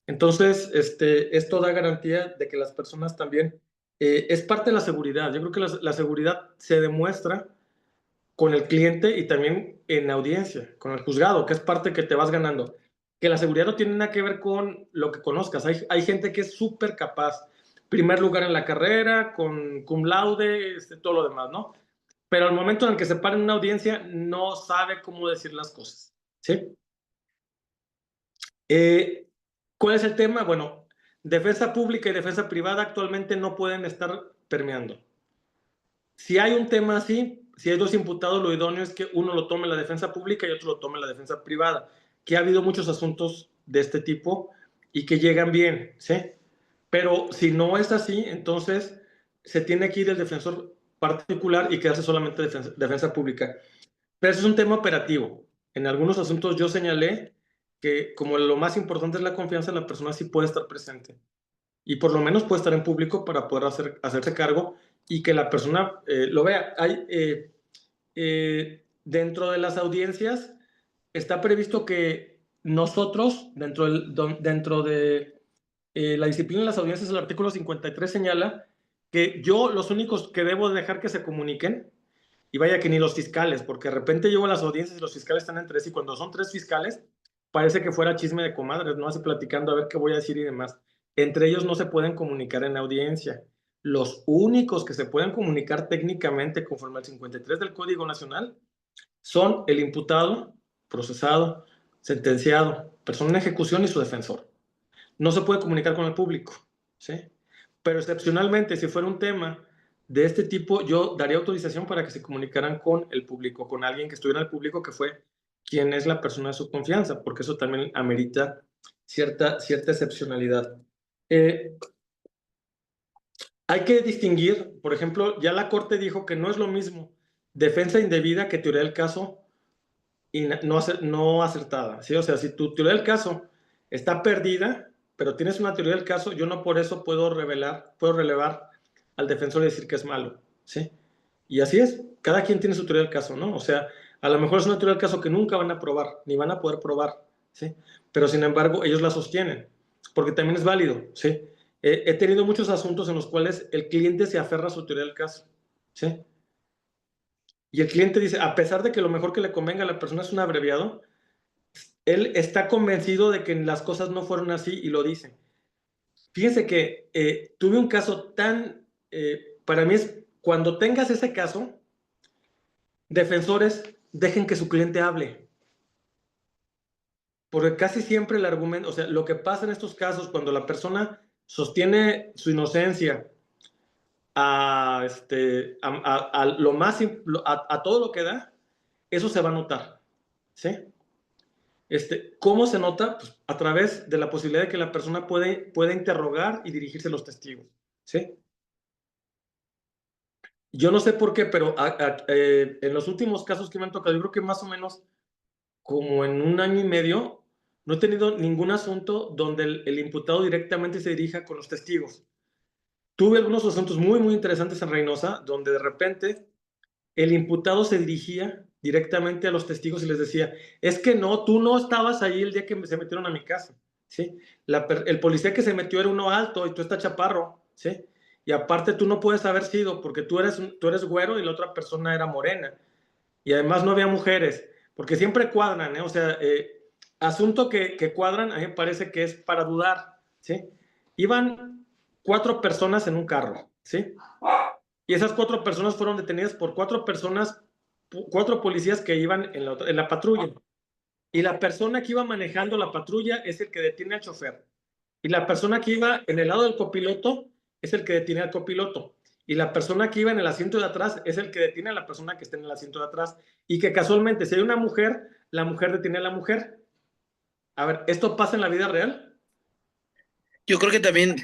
Entonces, esto da garantía de que las personas también, es parte de la seguridad. Yo creo que la seguridad se demuestra con el cliente y también en la audiencia, con el juzgado, que es parte que te vas ganando. Que la seguridad no tiene nada que ver con lo que conozcas. Hay gente que es súper capaz. Primer lugar en la carrera, con cum laude, todo lo demás, ¿no? Pero al momento en el que se para en una audiencia, no sabe cómo decir las cosas, ¿sí? Eh, ¿Cuál es el tema? Bueno, defensa pública y defensa privada actualmente no pueden estar permeando. Si hay un tema así, si hay dos imputados, lo idóneo es que uno lo tome la defensa pública y otro lo tome la defensa privada, que ha habido muchos asuntos de este tipo y que llegan bien, ¿sí? Pero si no es así, entonces se tiene que ir el defensor particular y quedarse solamente defensa pública. Pero eso es un tema operativo. En algunos asuntos yo señalé que como lo más importante es la confianza, la persona sí puede estar presente y por lo menos puede estar en público para poder hacerse cargo y que la persona lo vea. Dentro de las audiencias está previsto que nosotros, dentro de la disciplina de las audiencias, el artículo 53 señala que yo los únicos que debo dejar que se comuniquen, y vaya que ni los fiscales, porque de repente llego a las audiencias y los fiscales están entre sí. Cuando son tres fiscales, parece que fuera chisme de comadres, ¿no? Así platicando a ver qué voy a decir y demás. Entre ellos no se pueden comunicar en la audiencia. Los únicos que se pueden comunicar técnicamente conforme al 53 del Código Nacional son el imputado, procesado, sentenciado, persona en ejecución y su defensor. No se puede comunicar con el público, ¿sí? Pero excepcionalmente, si fuera un tema de este tipo, yo daría autorización para que se comunicaran con el público, con alguien que estuviera en el público, que fue quien es la persona de su confianza, porque eso también amerita cierta excepcionalidad. Hay que distinguir, por ejemplo, ya la Corte dijo que no es lo mismo defensa indebida que teoría del caso y no acertada, ¿sí? O sea, si tu teoría del caso está perdida, pero tienes una teoría del caso, yo no por eso puedo relevar al defensor y decir que es malo, ¿sí? Y así es, cada quien tiene su teoría del caso, ¿no? O sea, a lo mejor es una teoría del caso que nunca van a probar, ni van a poder probar, ¿sí? Pero sin embargo, ellos la sostienen, porque también es válido, ¿sí? He tenido muchos asuntos en los cuales el cliente se aferra a su teoría del caso, ¿sí? Y el cliente dice, a pesar de que lo mejor que le convenga a la persona es un abreviado, él está convencido de que las cosas no fueron así y lo dice. Fíjense que tuve un caso para mí es, cuando tengas ese caso, defensores, dejen que su cliente hable. porque casi siempre el argumento, o sea, lo que pasa en estos casos cuando la persona sostiene su inocencia a lo más, a todo lo que da, eso se va a notar, ¿sí? ¿Cómo se nota? Pues a través de la posibilidad de que la persona puede interrogar y dirigirse a los testigos, ¿sí? Yo no sé por qué, pero en los últimos casos que me han tocado, yo creo que más o menos como en 1 año y medio, no he tenido ningún asunto donde el imputado directamente se dirija con los testigos. Tuve algunos asuntos muy, muy interesantes en Reynosa, donde de repente el imputado se dirigía directamente a los testigos y les decía, es que no, tú no estabas ahí el día que se metieron a mi casa, ¿sí? El policía que se metió era uno alto y tú estás chaparro, ¿sí? Y aparte tú no puedes haber sido porque tú eres güero y la otra persona era morena. Y además no había mujeres, porque siempre cuadran, ¿eh? O sea, asunto que cuadran, a mí me parece que es para dudar, ¿sí? Iban 4 personas en un carro, ¿sí? Y esas 4 personas fueron detenidas por 4 personas, 4 policías que iban en la patrulla. Y la persona que iba manejando la patrulla es el que detiene al chofer. Y la persona que iba en el lado del copiloto es el que detiene al copiloto. Y la persona que iba en el asiento de atrás es el que detiene a la persona que está en el asiento de atrás. Y que casualmente, si hay una mujer, la mujer detiene a la mujer. A ver, ¿esto pasa en la vida real? Yo creo que también,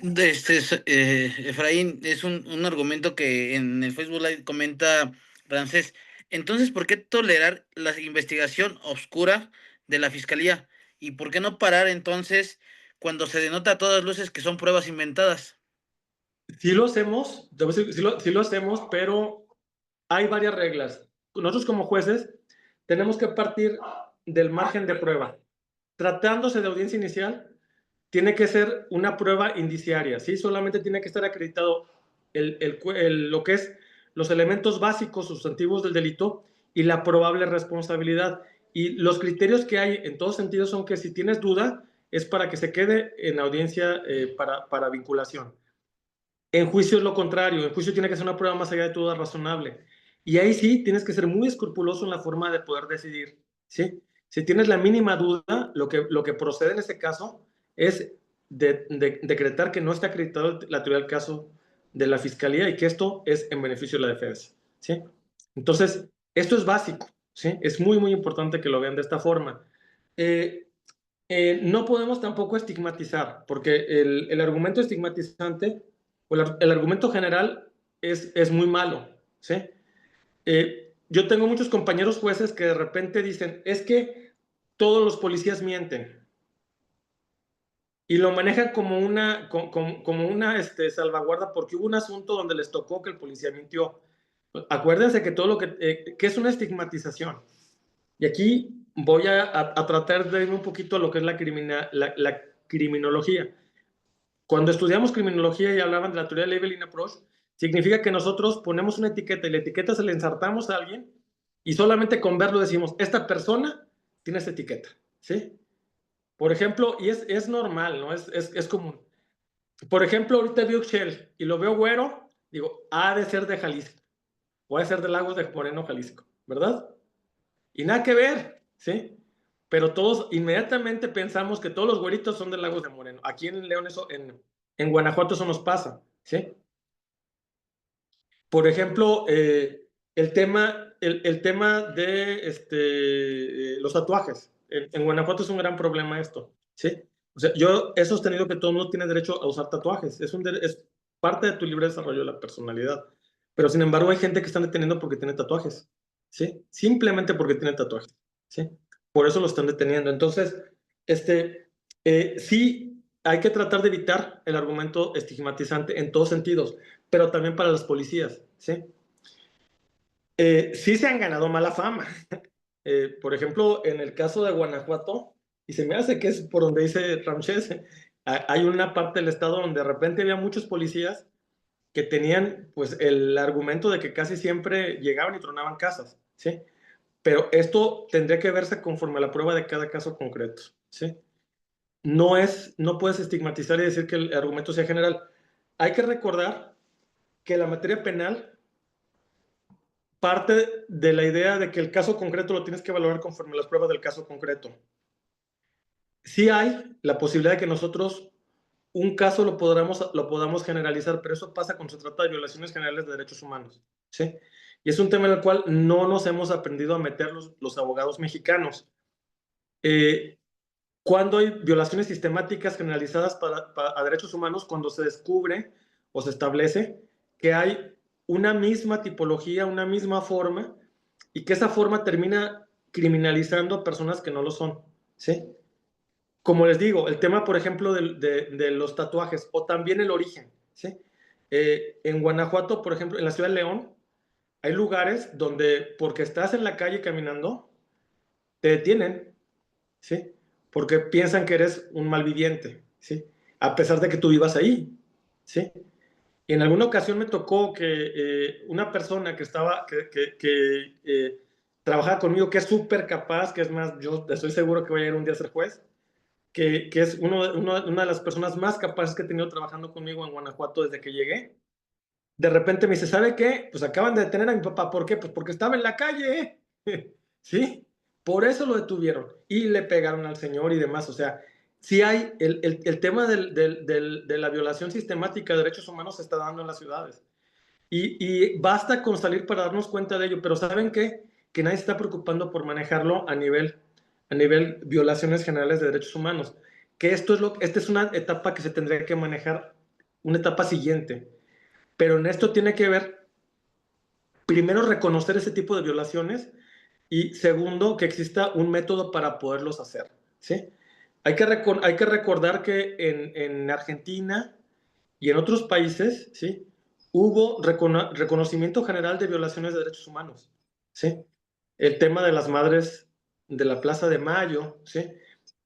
Efraín, es un argumento que en el Facebook Live comenta Francés. Entonces, ¿por qué tolerar la investigación oscura de la fiscalía? ¿Y por qué no parar entonces cuando se denota a todas luces que son pruebas inventadas? Sí lo hacemos, sí lo hacemos, pero hay varias reglas. Nosotros como jueces tenemos que partir del margen de prueba. Tratándose de audiencia inicial, tiene que ser una prueba indiciaria, ¿sí? Solamente tiene que estar acreditado lo que es los elementos básicos sustantivos del delito y la probable responsabilidad. Y los criterios que hay en todos sentidos son que si tienes duda, es para que se quede en audiencia para vinculación. En juicio es lo contrario, en juicio tiene que ser una prueba más allá de duda razonable. Y ahí sí tienes que ser muy escrupuloso en la forma de poder decidir, ¿sí? Si tienes la mínima duda, lo que procede en ese caso es decretar que no está acreditado la teoría del caso de la fiscalía y que esto es en beneficio de la defensa, ¿sí? Entonces, esto es básico, ¿sí? Es muy, muy importante que lo vean de esta forma. No podemos tampoco estigmatizar, porque el argumento estigmatizante o el argumento general es muy malo, ¿sí? Yo tengo muchos compañeros jueces que de repente dicen, es que todos los policías mienten, y lo manejan como una salvaguarda porque hubo un asunto donde les tocó que el policía mintió. Acuérdense que todo lo que es una estigmatización. Y aquí voy a tratar de irme un poquito a lo que es la criminología. Cuando estudiamos criminología y hablaban de la teoría de Leibel Approach, significa que nosotros ponemos una etiqueta y la etiqueta se la ensartamos a alguien y solamente con verlo decimos, esta persona tiene esta etiqueta, ¿sí? Por ejemplo, y es normal, ¿no? Es común. Por ejemplo, ahorita veo Shell y lo veo güero, digo, ha de ser de Jalisco, o ha de ser de Lagos de Moreno, Jalisco, ¿verdad? Y nada que ver, ¿sí? Pero todos inmediatamente pensamos que todos los güeritos son de Lagos de Moreno. Aquí en León, en Guanajuato eso nos pasa, ¿sí? Por ejemplo, el tema de los tatuajes. En Guanajuato es un gran problema esto, ¿sí? O sea, yo he sostenido que todo el mundo tiene derecho a usar tatuajes. Es parte de tu libre desarrollo de la personalidad. Pero sin embargo, hay gente que están deteniendo porque tiene tatuajes, ¿sí? Simplemente porque tiene tatuajes, ¿sí? Por eso lo están deteniendo. Entonces, sí, hay que tratar de evitar el argumento estigmatizante en todos sentidos, pero también para los policías, ¿sí? Sí se han ganado mala fama. Por ejemplo, en el caso de Guanajuato, y se me hace que es por donde dice Ramsés, hay una parte del estado donde de repente había muchos policías que tenían pues el argumento de que casi siempre llegaban y tronaban casas, ¿sí? Pero esto tendría que verse conforme a la prueba de cada caso concreto, ¿sí? No puedes estigmatizar y decir que el argumento sea general. Hay que recordar que la materia penal parte de la idea de que el caso concreto lo tienes que valorar conforme a las pruebas del caso concreto. sí hay la posibilidad de que nosotros un caso lo podamos generalizar, pero eso pasa cuando se trata de violaciones generales de derechos humanos, ¿sí? Y es un tema en el cual no nos hemos aprendido a meter los abogados mexicanos. Cuando hay violaciones sistemáticas generalizadas a derechos humanos, cuando se descubre o se establece que hay una misma tipología, una misma forma, y que esa forma termina criminalizando a personas que no lo son, ¿sí? Como les digo, el tema, por ejemplo, de los tatuajes, o también el origen, ¿sí? En Guanajuato, por ejemplo, en la ciudad de León, hay lugares donde, porque estás en la calle caminando, te detienen, ¿sí? Porque piensan que eres un malviviente, ¿sí? A pesar de que tú vivas ahí, ¿sí? Y en alguna ocasión me tocó que una persona que estaba, trabajaba conmigo, que es súper capaz, que es más, yo estoy seguro que voy a ir un día a ser juez, que es una de las personas más capaces que he tenido trabajando conmigo en Guanajuato desde que llegué. De repente me dice, ¿sabe qué? Pues acaban de detener a mi papá. ¿Por qué? Pues porque estaba en la calle. ¿Sí? Por eso lo detuvieron. Y le pegaron al señor y demás. O sea, sí hay el tema de la violación sistemática de derechos humanos se está dando en las ciudades. Y basta con salir para darnos cuenta de ello. Pero ¿saben qué? Que nadie se está preocupando por manejarlo a nivel violaciones generales de derechos humanos. Que esta es una etapa que se tendría que manejar, una etapa siguiente. Pero en esto tiene que ver, primero, reconocer ese tipo de violaciones y segundo, que exista un método para poderlos hacer, ¿sí? Hay que recordar que en Argentina y en otros países, ¿sí? Hubo reconocimiento general de violaciones de derechos humanos, ¿sí? El tema de las madres de la Plaza de Mayo, ¿sí?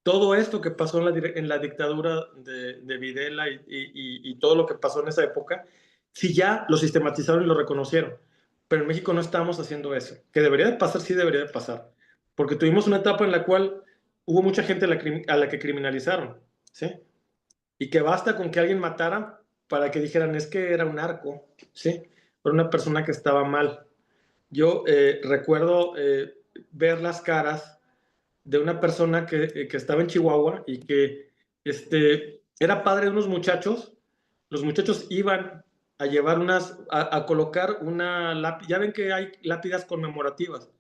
Todo esto que pasó en la dictadura de Videla y todo lo que pasó en esa época, sí ya lo sistematizaron y lo reconocieron. Pero en México no estamos haciendo eso. Que debería de pasar, sí debería de pasar. Porque tuvimos una etapa en la cual hubo mucha gente a la que criminalizaron, ¿sí? Y que basta con que alguien matara para que dijeran, es que era un narco, ¿sí? Era una persona que estaba mal. Yo recuerdo ver las caras de una persona que estaba en Chihuahua y que era padre de unos muchachos. Los muchachos iban a llevar a colocar una lápida. Ya ven que hay lápidas conmemorativas.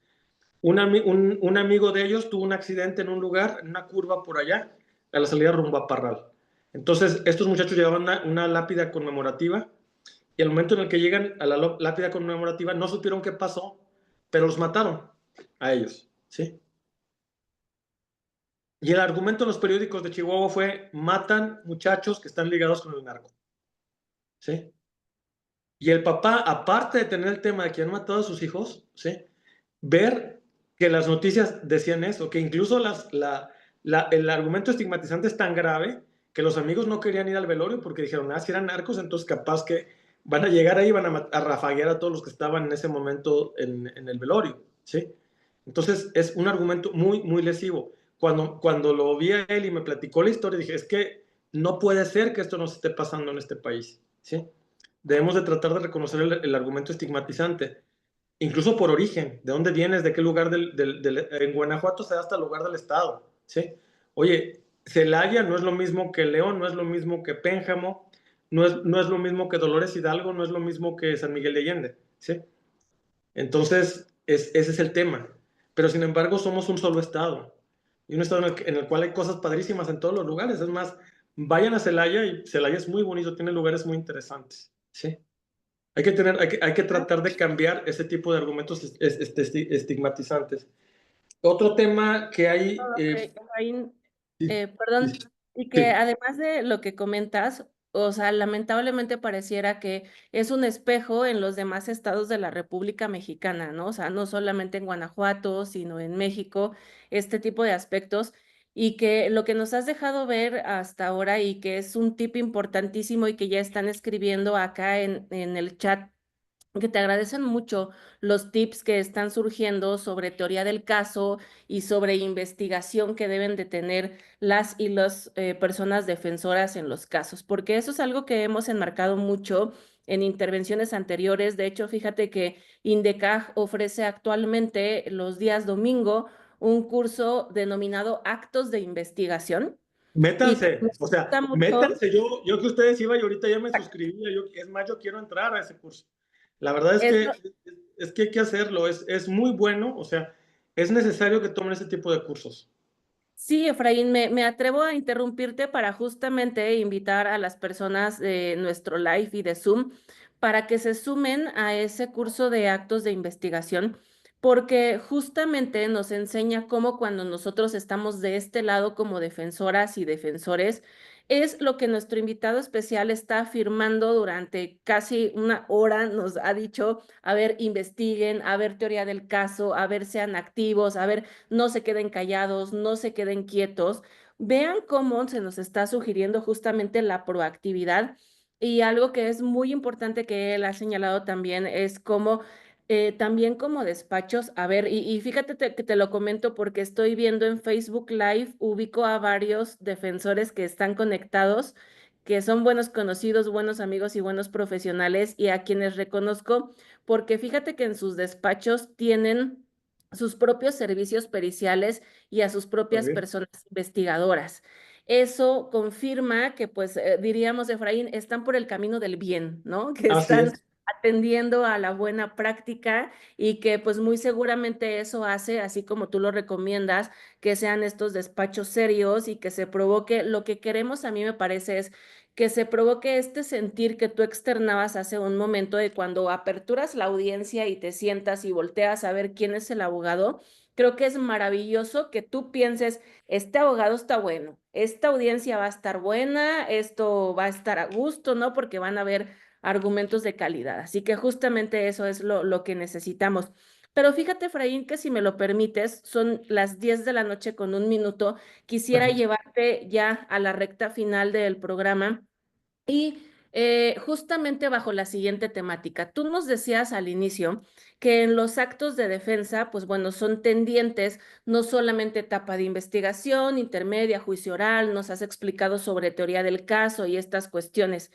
Un amigo de ellos tuvo un accidente en un lugar, en una curva por allá, a la salida rumbo a Parral. Entonces, estos muchachos llevaban una lápida conmemorativa y al momento en el que llegan a la lápida conmemorativa no supieron qué pasó, pero los mataron a ellos, ¿sí? Y el argumento en los periódicos de Chihuahua fue, matan muchachos que están ligados con el narco, ¿sí? Y el papá, aparte de tener el tema de que han matado a sus hijos, ¿sí? Ver que las noticias decían eso, que incluso el argumento estigmatizante es tan grave que los amigos no querían ir al velorio porque dijeron, si eran narcos, entonces capaz que van a llegar ahí y van a rafaguear a todos los que estaban en ese momento en el velorio, ¿sí? Entonces es un argumento muy, muy lesivo. Cuando lo vi a él y me platicó la historia, dije, es que no puede ser que esto nos esté pasando en este país, ¿sí? Debemos de tratar de reconocer el argumento estigmatizante, incluso por origen, de dónde vienes, de qué lugar en Guanajuato se da hasta el lugar del estado, ¿sí? Oye, Celaya no es lo mismo que León, no es lo mismo que Pénjamo, no es lo mismo que Dolores Hidalgo, no es lo mismo que San Miguel de Allende, ¿sí? Entonces, ese es el tema. Pero sin embargo, somos un solo estado. Y un estado en el cual hay cosas padrísimas en todos los lugares. Es más, vayan a Celaya y Celaya es muy bonito, tiene lugares muy interesantes, ¿sí? Hay que tratar de cambiar ese tipo de argumentos estigmatizantes. Otro tema que hay. Ok, Efraín, Sí, perdón, sí, y que sí. además de lo que comentas, o sea, lamentablemente pareciera que es un espejo en los demás estados de la República Mexicana, ¿no? O sea, no solamente en Guanajuato, sino en México, este tipo de aspectos, y que lo que nos has dejado ver hasta ahora y que es un tip importantísimo y que ya están escribiendo acá en el chat que te agradecen mucho los tips que están surgiendo sobre teoría del caso y sobre investigación que deben de tener las y las personas defensoras en los casos, porque eso es algo que hemos enmarcado mucho en intervenciones anteriores. De hecho, fíjate que INDECAJ ofrece actualmente los días domingo un curso denominado Actos de Investigación. Y pues Métanse, nos o sea, gusta mucho. métanse. Yo que ustedes iba y ahorita ya me suscribí. Es más, yo quiero entrar a ese curso. La verdad Eso, es que hay que hacerlo. Es muy bueno, o sea, es necesario que tomen ese tipo de cursos. sí, Efraín, me atrevo a interrumpirte para justamente invitar a las personas de nuestro live y de Zoom para que se sumen a ese curso de actos de investigación, porque justamente nos enseña cómo cuando nosotros estamos de este lado como defensoras y defensores, es lo que nuestro invitado especial está afirmando durante casi una hora, nos ha dicho, a ver, investiguen, a ver teoría del caso, a ver, sean activos, a ver, no se queden callados, no se queden quietos. Vean cómo se nos está sugiriendo justamente la proactividad y algo que es muy importante que él ha señalado también es cómo también como despachos, a ver, y fíjate que te lo comento porque estoy viendo en Facebook Live, ubico a varios defensores que están conectados, que son buenos conocidos, buenos amigos y buenos profesionales y a quienes reconozco porque fíjate que en sus despachos tienen sus propios servicios periciales y a sus Muy propias bien. personas investigadoras. Eso confirma que, pues, diríamos, Efraín, están por el camino del bien, ¿no? Que Así están es. atendiendo a la buena práctica y que, pues, muy seguramente eso hace, así como tú lo recomiendas, que sean estos despachos serios y que se provoque, lo que queremos a mí me parece es que se provoque este sentir que tú externabas hace un momento de cuando aperturas la audiencia y te sientas y volteas a ver quién es el abogado. Creo que es maravilloso que tú pienses, este abogado está bueno, esta audiencia va a estar buena, esto va a estar a gusto, ¿no? Porque van a haber argumentos de calidad. Así que justamente eso es lo que necesitamos. Pero fíjate, Efraín, que si me lo permites, son las 10 de la noche con un minuto. Quisiera llevarte ya a la recta final del programa y justamente bajo la siguiente temática, tú nos decías al inicio que en los actos de defensa, pues bueno, son tendientes no solamente etapa de investigación, intermedia, juicio oral, nos has explicado sobre teoría del caso y estas cuestiones,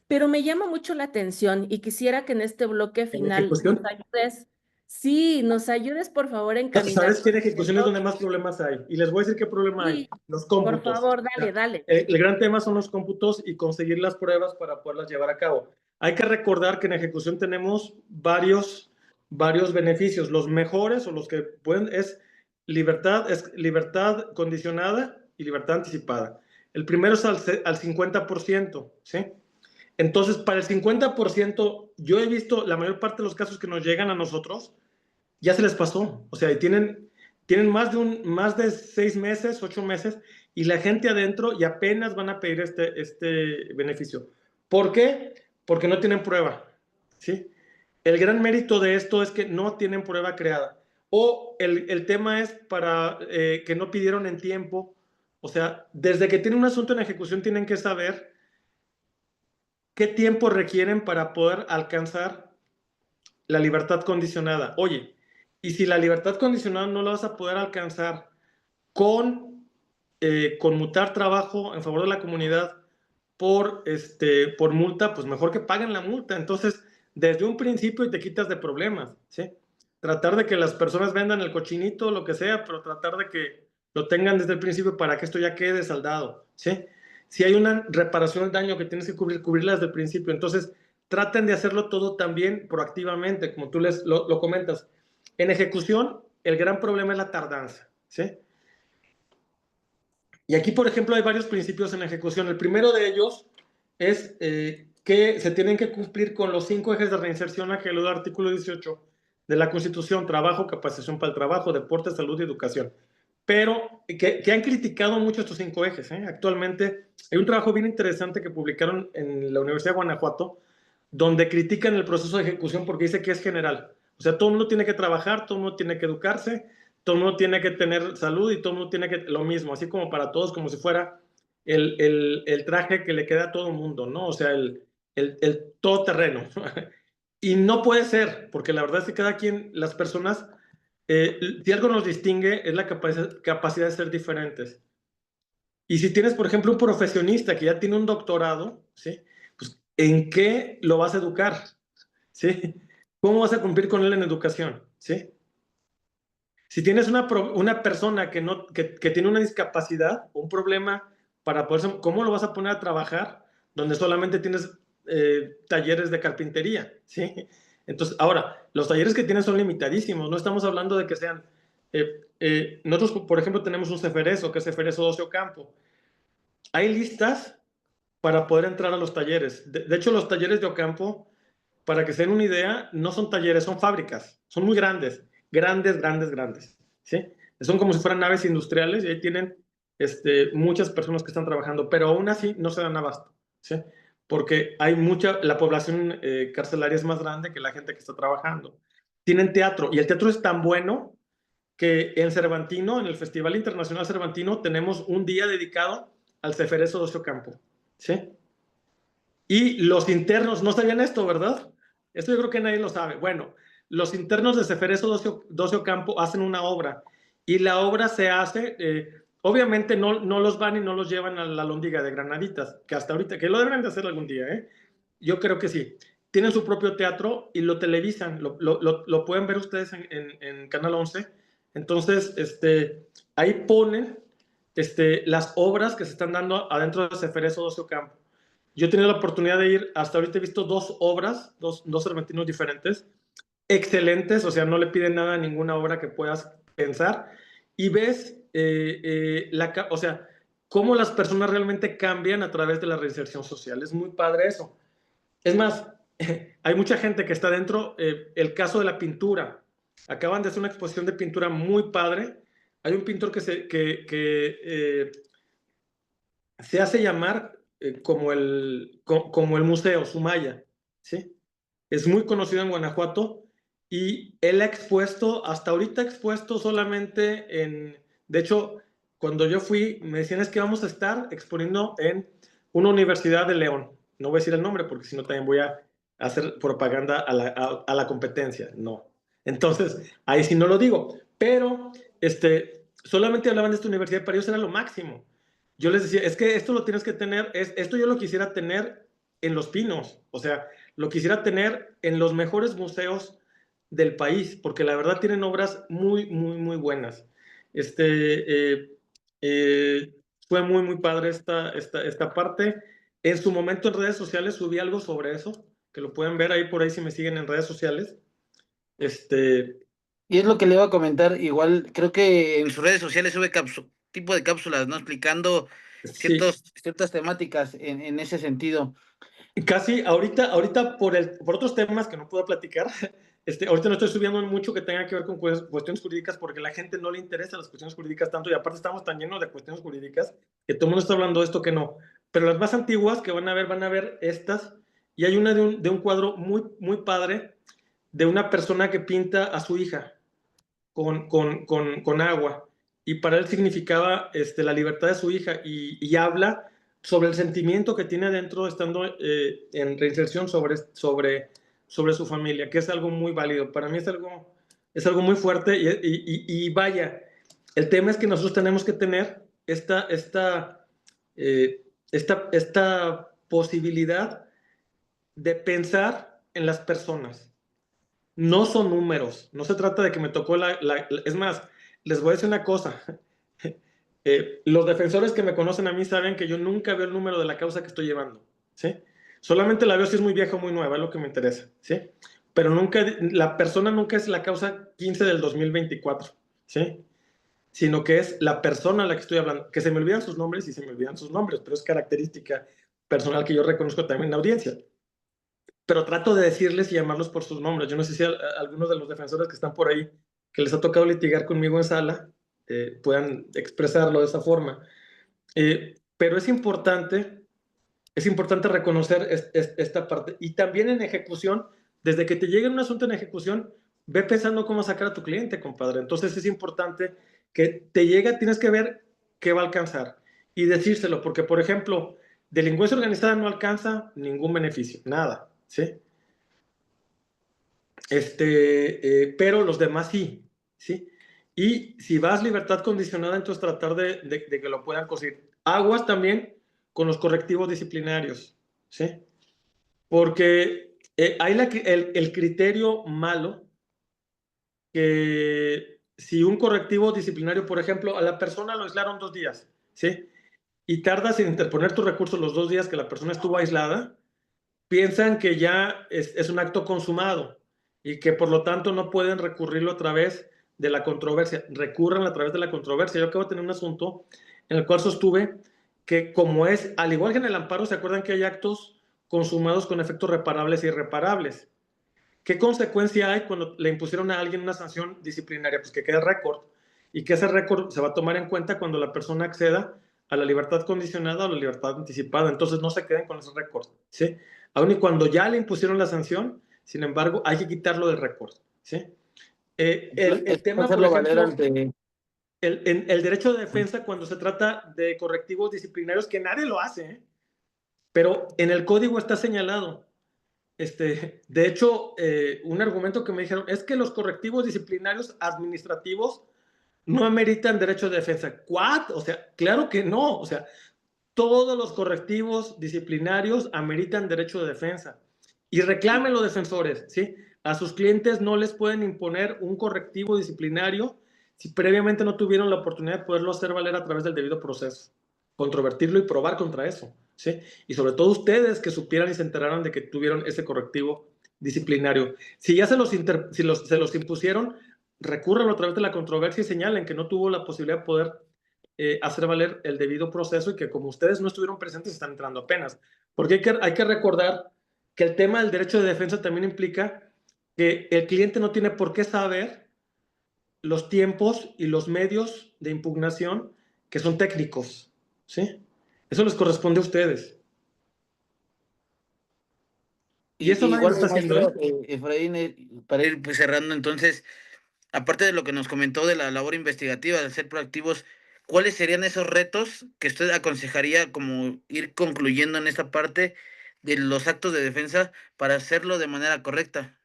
pero me llama mucho la atención y quisiera que en este bloque En final nos ejecución, ayudes, sí, nos ayudes por favor a ¿sabes encaminarnos qué? En ejecución es haciendo. donde más problemas hay. Y les voy a decir qué problema hay. Sí, Los por cómputos. favor, O dale, sea, dale. el gran tema son los cómputos y conseguir las pruebas para poderlas llevar a cabo. Hay que recordar que en ejecución tenemos varios beneficios. Los mejores o los que pueden es libertad condicionada y libertad anticipada. El primero es al 50%, ¿sí? Entonces, para el 50%, yo he visto la mayor parte de los casos que nos llegan a nosotros, ya se les pasó. O sea, y tienen más de 6 meses, 8 meses, y la gente adentro y apenas van a pedir este beneficio. ¿Por qué? Porque no tienen prueba. ¿Sí? El gran mérito de esto es que no tienen prueba creada. O el tema es para que no pidieron en tiempo. O sea, desde que tienen un asunto en ejecución tienen que saber qué tiempo requieren para poder alcanzar la libertad condicionada. Oye, y si la libertad condicionada no la vas a poder alcanzar con conmutar trabajo en favor de la comunidad por multa, pues mejor que paguen la multa. Entonces, desde un principio y te quitas de problemas, ¿sí? Tratar de que las personas vendan el cochinito, lo que sea, pero tratar de que lo tengan desde el principio para que esto ya quede saldado, ¿sí? Si hay una reparación del daño que tienes que cubrirla desde el principio. Entonces, traten de hacerlo todo también proactivamente, como tú lo comentas. En ejecución, el gran problema es la tardanza, ¿sí? Y aquí, por ejemplo, hay varios principios en ejecución. El primero de ellos es que se tienen que cumplir con los 5 ejes de reinserción a que lo da el artículo 18 de la Constitución: trabajo, capacitación para el trabajo, deporte, salud y educación. Pero que han criticado mucho estos 5 ejes. Actualmente hay un trabajo bien interesante que publicaron en la Universidad de Guanajuato, donde critican el proceso de ejecución porque dice que es general. O sea, todo el mundo tiene que trabajar, todo el mundo tiene que educarse, todo el mundo tiene que tener salud y todo el mundo tiene que lo mismo, así como para todos, como si fuera el traje que le queda a todo el mundo, ¿no? O sea, el todoterreno. Y no puede ser, porque la verdad es que cada quien, las personas, si algo nos distingue es la capacidad de ser diferentes. Y si tienes, por ejemplo, un profesionista que ya tiene un doctorado, ¿sí? Pues, ¿en qué lo vas a educar? ¿Sí? ¿Cómo vas a cumplir con él en educación? ¿Sí? Si tienes una persona que tiene una discapacidad, un problema para poder, ¿cómo lo vas a poner a trabajar donde solamente tienes talleres de carpintería? ¿Sí? Entonces, ahora, los talleres que tienes son limitadísimos, no estamos hablando de que sean... nosotros, por ejemplo, tenemos un Ceferezo, que es Ceferezo Ocio Campo. Hay listas para poder entrar a los talleres. De hecho, los talleres de Ocampo, para que se den una idea, no son talleres, son fábricas. Son muy grandes, grandes, grandes, grandes. ¿Sí? Son como si fueran naves industriales y ahí tienen muchas personas que están trabajando, pero aún así no se dan abasto. ¿Sí? Porque hay la población carcelaria es más grande que la gente que está trabajando. Tienen teatro y el teatro es tan bueno que en Cervantino, en el Festival Internacional Cervantino, tenemos un día dedicado al Ceferezo de Ocio Campo. ¿Sí? Y los internos, no sabían esto, ¿verdad? Esto yo creo que nadie lo sabe. Bueno, los internos de Ceferezo de Ocio Campo hacen una obra y la obra se hace, obviamente no los van y no los llevan a la Lóndiga de Granaditas, que hasta ahorita, que lo deben de hacer algún día, ¿eh? Yo creo que sí. Tienen su propio teatro y lo televisan, lo pueden ver ustedes en Canal 11. Entonces, ahí ponen las obras que se están dando adentro de Ceferezo de Ocio Campo. Yo he tenido la oportunidad de ir, hasta ahorita he visto 2 obras, dos cervantinos diferentes, excelentes, o sea, no le piden nada a ninguna obra que puedas pensar, y ves, o sea, cómo las personas realmente cambian a través de la reinserción social. Es muy padre eso. Es más, hay mucha gente que está dentro, el caso de la pintura. Acaban de hacer una exposición de pintura muy padre. Hay un pintor que se hace llamar como el museo, Sumaya, ¿sí? Es muy conocido en Guanajuato y él ha expuesto, hasta ahorita ha expuesto solamente de hecho, cuando yo fui, me decían es que vamos a estar exponiendo en una universidad de León. No voy a decir el nombre porque si no también voy a hacer propaganda a la competencia. No. Entonces, ahí sí no lo digo. Pero, solamente hablaban de esta universidad, para ellos era lo máximo. Yo les decía, es que esto lo tienes que tener, esto yo lo quisiera tener en Los Pinos, o sea, lo quisiera tener en los mejores museos del país, porque la verdad tienen obras muy, muy, muy buenas. Fue muy, muy padre esta parte. En su momento en redes sociales subí algo sobre eso, que lo pueden ver ahí por ahí si me siguen en redes sociales. Y es lo que le iba a comentar, igual creo que en sus redes sociales sube tipo de cápsulas, ¿no? Explicando Sí, ciertas temáticas en ese sentido. casi ahorita por otros temas que no puedo platicar, ahorita no estoy subiendo mucho que tenga que ver con cuestiones jurídicas porque a la gente no le interesa las cuestiones jurídicas tanto y aparte estamos tan llenos de cuestiones jurídicas que todo el mundo está hablando de esto que no. Pero las más antiguas que van a ver estas y hay una de un cuadro muy, muy padre de una persona que pinta a su hija con agua y para él significaba la libertad de su hija y habla sobre el sentimiento que tiene adentro estando en reinserción sobre su familia, que es algo muy válido. Para mí es algo muy fuerte y vaya, el tema es que nosotros tenemos que tener esta posibilidad de pensar en las personas. No son números, no se trata de que me tocó es más, les voy a decir una cosa. Los defensores que me conocen a mí saben que yo nunca veo el número de la causa que estoy llevando, ¿sí? Solamente la veo si es muy vieja o muy nueva, es lo que me interesa, ¿sí? Pero la persona nunca es la causa 15 del 2024, ¿sí? Sino que es la persona a la que estoy hablando, que se me olvidan sus nombres y se me olvidan sus nombres, pero es característica personal que yo reconozco también en la audiencia. Pero trato de decirles y llamarlos por sus nombres. Yo no sé si algunos de los defensores que están por ahí, que les ha tocado litigar conmigo en sala, puedan expresarlo de esa forma. Pero es importante reconocer esta parte. Y también en ejecución, desde que te llegue un asunto en ejecución, ve pensando cómo sacar a tu cliente, compadre. Entonces es importante que te llega, tienes que ver qué va a alcanzar y decírselo, porque, por ejemplo, delincuencia organizada no alcanza ningún beneficio, nada, ¿sí? Pero los demás sí, ¿sí? Y si vas libertad condicionada, entonces tratar de que lo puedan conseguir. Aguas también con los correctivos disciplinarios, ¿sí? Porque hay el criterio malo que si un correctivo disciplinario, por ejemplo, a la persona lo aislaron 2 días, ¿sí? Y tardas en interponer tu recurso los 2 días que la persona estuvo aislada, piensan que ya es un acto consumado y que por lo tanto no pueden recurrirlo a través de la controversia. Recurran a través de la controversia. Yo acabo de tener un asunto en el cual sostuve que como es, al igual que en el amparo, ¿se acuerdan que hay actos consumados con efectos reparables e irreparables? ¿Qué consecuencia hay cuando le impusieron a alguien una sanción disciplinaria? Pues que quede récord y que ese récord se va a tomar en cuenta cuando la persona acceda a la libertad condicionada o la libertad anticipada. Entonces no se queden con ese récord, ¿sí? Aun y cuando ya le impusieron la sanción, sin embargo, hay que quitarlo del récord, ¿sí? El tema, por Hacerlo valer ejemplo, ante... el derecho de defensa cuando se trata de correctivos disciplinarios, que nadie lo hace, ¿eh? Pero en el código está señalado. De hecho, un argumento que me dijeron es que los correctivos disciplinarios administrativos no ameritan derecho de defensa. ¿What? O sea, claro que no. O sea, todos los correctivos disciplinarios ameritan derecho de defensa. Y reclamen los defensores, ¿sí? A sus clientes no les pueden imponer un correctivo disciplinario si previamente no tuvieron la oportunidad de poderlo hacer valer a través del debido proceso, controvertirlo y probar contra eso, ¿sí? Y sobre todo ustedes que supieran y se enteraran de que tuvieron ese correctivo disciplinario. Si ya se los impusieron, recurran a través de la controversia y señalen que no tuvo la posibilidad de poder hacer valer el debido proceso y que como ustedes no estuvieron presentes están entrando apenas. Porque hay que recordar que el tema del derecho de defensa también implica que el cliente no tiene por qué saber los tiempos y los medios de impugnación que son técnicos, ¿sí? Eso les corresponde a ustedes. Y eso nadie lo Igual, está haciendo, maestro, ¿eh? Efraín, para ir pues, cerrando, entonces, aparte de lo que nos comentó de la labor investigativa, de ser proactivos, ¿cuáles serían esos retos que usted aconsejaría como ir concluyendo en esta parte de los actos de defensa para hacerlo de manera correcta?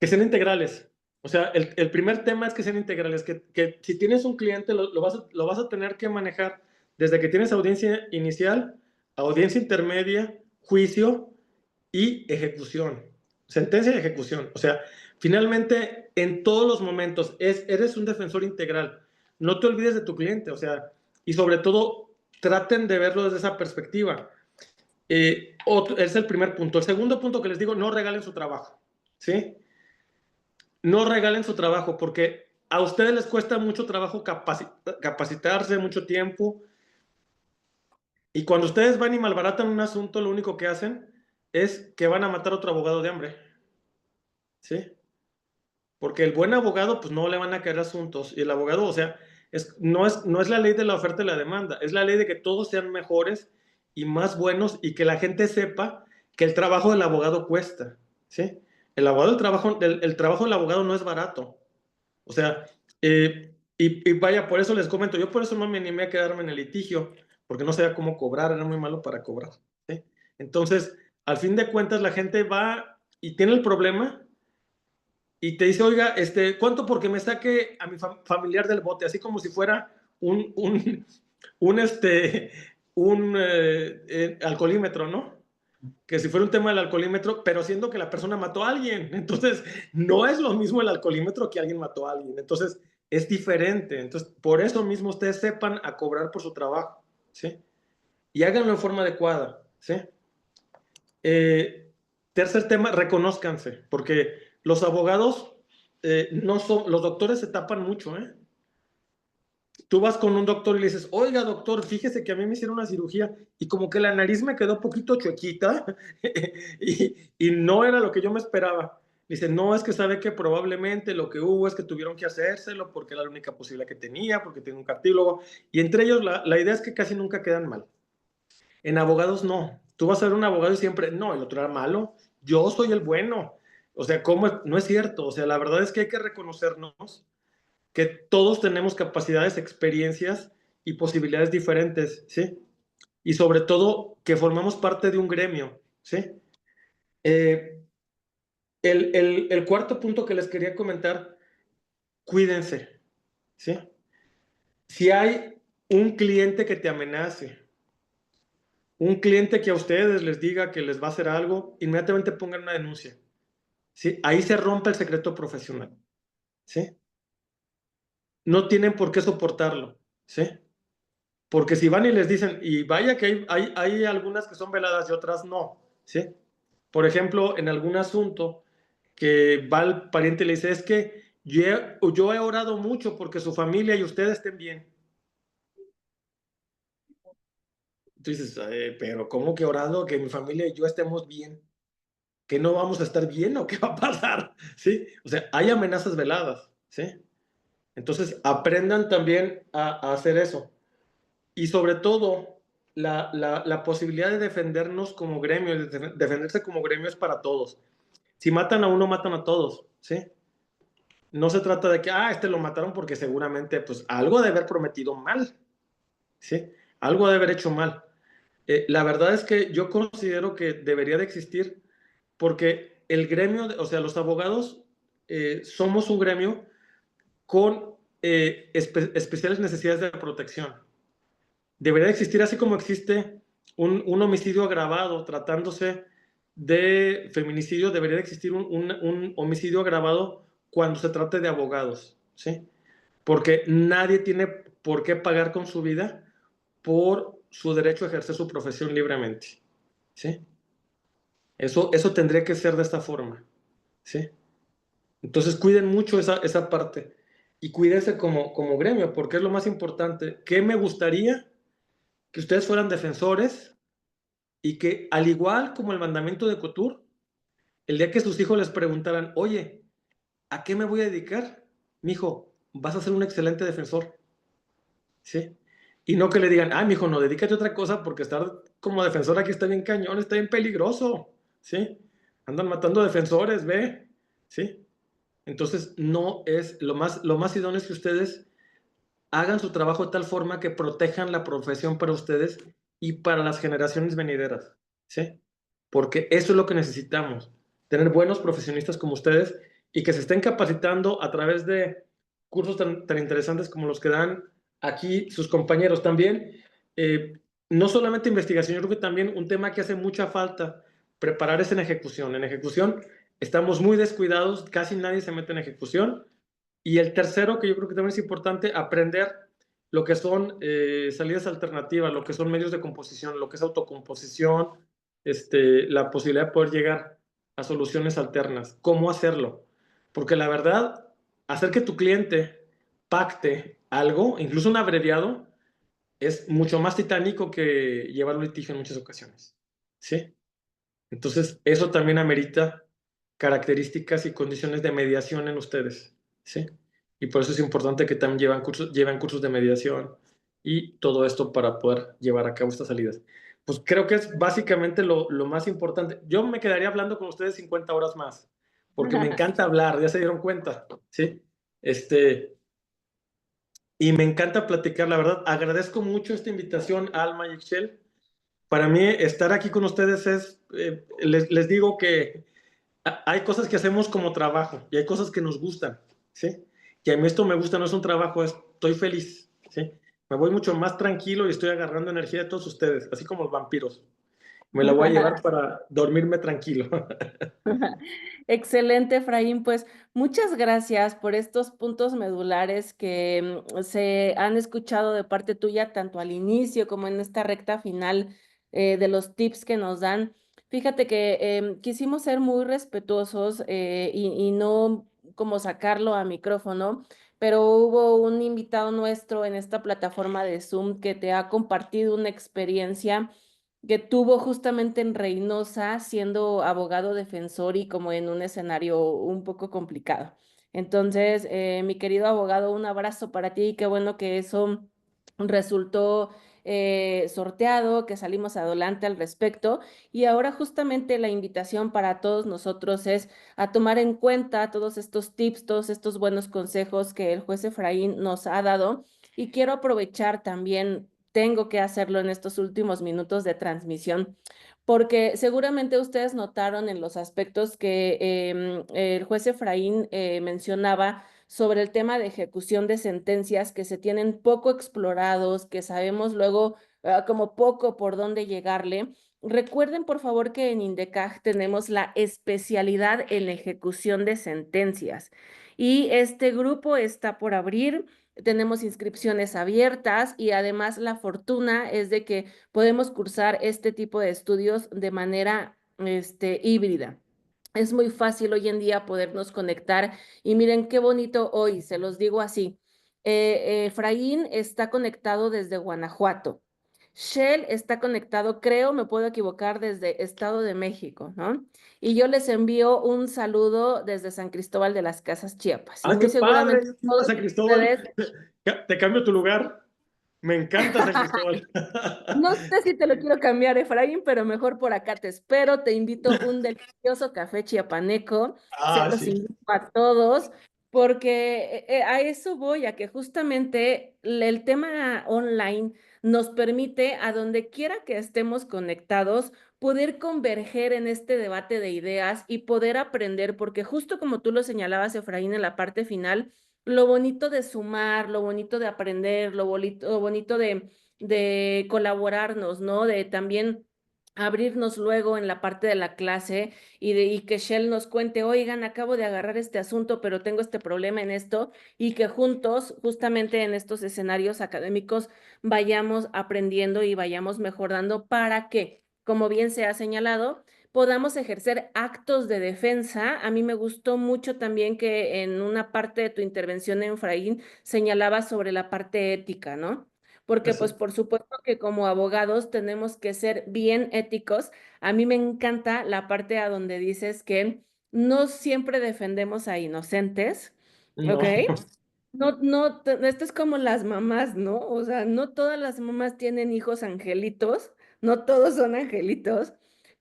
Que sean integrales. O sea, el primer tema es que sean integrales, que si tienes un cliente lo vas a tener que manejar desde que tienes audiencia inicial, audiencia intermedia, juicio y ejecución. Sentencia y ejecución. O sea, finalmente, en todos los momentos, eres un defensor integral. No te olvides de tu cliente, o sea, y sobre todo, traten de verlo desde esa perspectiva. Es el primer punto. El segundo punto que les digo, no regalen su trabajo, ¿sí? No regalen su trabajo porque a ustedes les cuesta mucho trabajo capacitarse, mucho tiempo, y cuando ustedes van y malbaratan un asunto, lo único que hacen es que van a matar a otro abogado de hambre, ¿sí? Porque el buen abogado, pues no le van a caer asuntos, y el abogado, o sea, no es la ley de la oferta y la demanda, es la ley de que todos sean mejores y más buenos y que la gente sepa que el trabajo del abogado cuesta, ¿sí? El trabajo del abogado no es barato. O sea, y vaya, por eso les comento, yo por eso no me animé a quedarme en el litigio, porque no sabía cómo cobrar, era muy malo para cobrar, ¿sí? Entonces, al fin de cuentas, la gente va y tiene el problema y te dice, oiga, ¿cuánto porque me saque a mi familiar del bote? Así como si fuera un, un, un, alcoholímetro, ¿no? Que si fuera un tema del alcoholímetro, pero siendo que la persona mató a alguien. Entonces, no es lo mismo el alcoholímetro que alguien mató a alguien. Entonces, es diferente. Entonces, por eso mismo ustedes sepan a cobrar por su trabajo, ¿sí? Y háganlo en forma adecuada, ¿sí? Tercer tema, reconózcanse, porque los abogados no son, los doctores se tapan mucho, ¿eh? Tú vas con un doctor y le dices, oiga doctor, fíjese que a mí me hicieron una cirugía y como que la nariz me quedó poquito chuequita y no era lo que yo me esperaba. Dice, no, es que sabe que probablemente lo que hubo es que tuvieron que hacérselo porque era la única posibilidad que tenía, porque tiene un cartílogo. Y entre ellos la idea es que casi nunca quedan mal. En abogados no. Tú vas a ver un abogado y siempre, no, el otro era malo, yo soy el bueno. O sea, ¿cómo? No es cierto. O sea, la verdad es que hay que reconocernos que todos tenemos capacidades, experiencias y posibilidades diferentes, ¿sí? Y sobre todo que formamos parte de un gremio, ¿sí? Eh, el cuarto punto que les quería comentar, cuídense, ¿sí? Si hay un cliente que te amenace, un cliente que a ustedes les diga que les va a hacer algo, inmediatamente pongan una denuncia, ¿sí? Ahí se rompe el secreto profesional, ¿sí? no tienen por qué soportarlo, ¿sí? Porque si van y les dicen, y vaya que hay algunas que son veladas y otras no, ¿sí? Por ejemplo, en algún asunto que va el pariente y le dice, es que yo he orado mucho porque su familia y ustedes estén bien. Tú dices, pero ¿cómo que orando que mi familia y yo estemos bien? ¿Que no vamos a estar bien o qué va a pasar? ¿Sí? O sea, hay amenazas veladas, ¿sí? Entonces, aprendan también a hacer eso. Y sobre todo, la posibilidad de defendernos como gremio, de defenderse como gremio es para todos. Si matan a uno, matan a todos, ¿sí? No se trata de que, este lo mataron porque seguramente, pues, algo de haber prometido mal, ¿sí? Algo de haber hecho mal. La verdad es que yo considero que debería de existir porque el gremio, o sea, los abogados somos un gremio con especiales necesidades de protección. Debería existir así como existe un homicidio agravado tratándose de feminicidio, debería existir un homicidio agravado cuando se trate de abogados, ¿sí? Porque nadie tiene por qué pagar con su vida por su derecho a ejercer su profesión libremente, ¿sí? Eso tendría que ser de esta forma, ¿sí? Entonces cuiden mucho esa parte y cuídense como gremio, porque es lo más importante. ¿Qué me gustaría? Que ustedes fueran defensores y que, al igual como el mandamiento de Couture, el día que sus hijos les preguntaran, oye, ¿a qué me voy a dedicar? Mijo, vas a ser un excelente defensor, ¿sí? Y no que le digan, mijo, no, dedícate a otra cosa porque estar como defensor aquí está bien cañón, está bien peligroso, ¿sí? Andan matando defensores, ve, ¿sí? Entonces, no es, lo más idóneo es que ustedes hagan su trabajo de tal forma que protejan la profesión para ustedes y para las generaciones venideras, ¿sí? Porque eso es lo que necesitamos, tener buenos profesionistas como ustedes y que se estén capacitando a través de cursos tan interesantes como los que dan aquí sus compañeros. También, no solamente investigación, yo creo que también un tema que hace mucha falta preparar es en ejecución. En ejecución estamos muy descuidados, casi nadie se mete en ejecución. Y el tercero, que yo creo que también es importante, aprender lo que son salidas alternativas, lo que son medios de composición, lo que es autocomposición, la posibilidad de poder llegar a soluciones alternas. ¿Cómo hacerlo? Porque la verdad, hacer que tu cliente pacte algo, incluso un abreviado, es mucho más titánico que llevar un litigio en muchas ocasiones. ¿Sí? Entonces, eso también amerita características y condiciones de mediación en ustedes, ¿sí? Y por eso es importante que también lleven cursos de mediación y todo esto para poder llevar a cabo estas salidas. Pues creo que es básicamente lo más importante. Yo me quedaría hablando con ustedes 50 horas más, porque me encanta hablar, ya se dieron cuenta, ¿sí? Y me encanta platicar, la verdad. Agradezco mucho esta invitación, Alma y Excel. Para mí, estar aquí con ustedes es, les digo que hay cosas que hacemos como trabajo y hay cosas que nos gustan, ¿sí? Y a mí esto me gusta, no es un trabajo, estoy feliz, ¿sí? Me voy mucho más tranquilo y estoy agarrando energía de todos ustedes, así como los vampiros. Me la voy a llevar para dormirme tranquilo. Excelente, Efraín. Pues muchas gracias por estos puntos medulares que se han escuchado de parte tuya, tanto al inicio como en esta recta final de los tips que nos dan. Fíjate que quisimos ser muy respetuosos y no como sacarlo a micrófono, pero hubo un invitado nuestro en esta plataforma de Zoom que te ha compartido una experiencia que tuvo justamente en Reynosa siendo abogado defensor y como en un escenario un poco complicado. Entonces, mi querido abogado, un abrazo para ti y qué bueno que eso resultó sorteado, que salimos adelante al respecto. Y ahora justamente la invitación para todos nosotros es a tomar en cuenta todos estos tips, todos estos buenos consejos que el juez Efraín nos ha dado. Y quiero aprovechar también, tengo que hacerlo en estos últimos minutos de transmisión, porque seguramente ustedes notaron en los aspectos que el juez Efraín mencionaba sobre el tema de ejecución de sentencias que se tienen poco explorados, que sabemos luego como poco por dónde llegarle. Recuerden, por favor, que en INDECAJ tenemos la especialidad en ejecución de sentencias y este grupo está por abrir. tenemos inscripciones abiertas y además la fortuna es de que podemos cursar este tipo de estudios de manera híbrida. Es muy fácil hoy en día podernos conectar y miren qué bonito hoy, se los digo así. Efraín está conectado desde Guanajuato. Shell está conectado, creo, me puedo equivocar, desde Estado de México, ¿no? Y yo les envío un saludo desde San Cristóbal de las Casas, Chiapas. Y ¡Ah, muy qué padre! seguramente Yo soy de todos San Cristóbal. ustedes, Te cambio tu lugar. Me encanta San Cristóbal. no sé si te lo quiero cambiar, Efraín, pero mejor por acá te espero. Te invito un delicioso café chiapaneco. Se Ah, los sí. invito a todos, porque a eso voy, a que justamente el tema online nos permite, a donde quiera que estemos conectados, poder converger en este debate de ideas y poder aprender, porque justo como tú lo señalabas, Efraín, en la parte final, lo bonito de sumar, lo bonito de aprender, lo bonito de colaborarnos, ¿no? De también abrirnos luego en la parte de la clase y que Shell nos cuente, oigan, acabo de agarrar este asunto, pero tengo este problema en esto, y que juntos, justamente en estos escenarios académicos, vayamos aprendiendo y vayamos mejorando para que, como bien se ha señalado, podamos ejercer actos de defensa. A mí me gustó mucho también que en una parte de tu intervención, Efraín, señalaba sobre la parte ética, ¿no? Porque pues por supuesto que como abogados tenemos que ser bien éticos. A mí me encanta la parte a donde dices que no siempre defendemos a inocentes, ¿ok? No. Esto es como las mamás, ¿no? O sea, no todas las mamás tienen hijos angelitos, no todos son angelitos,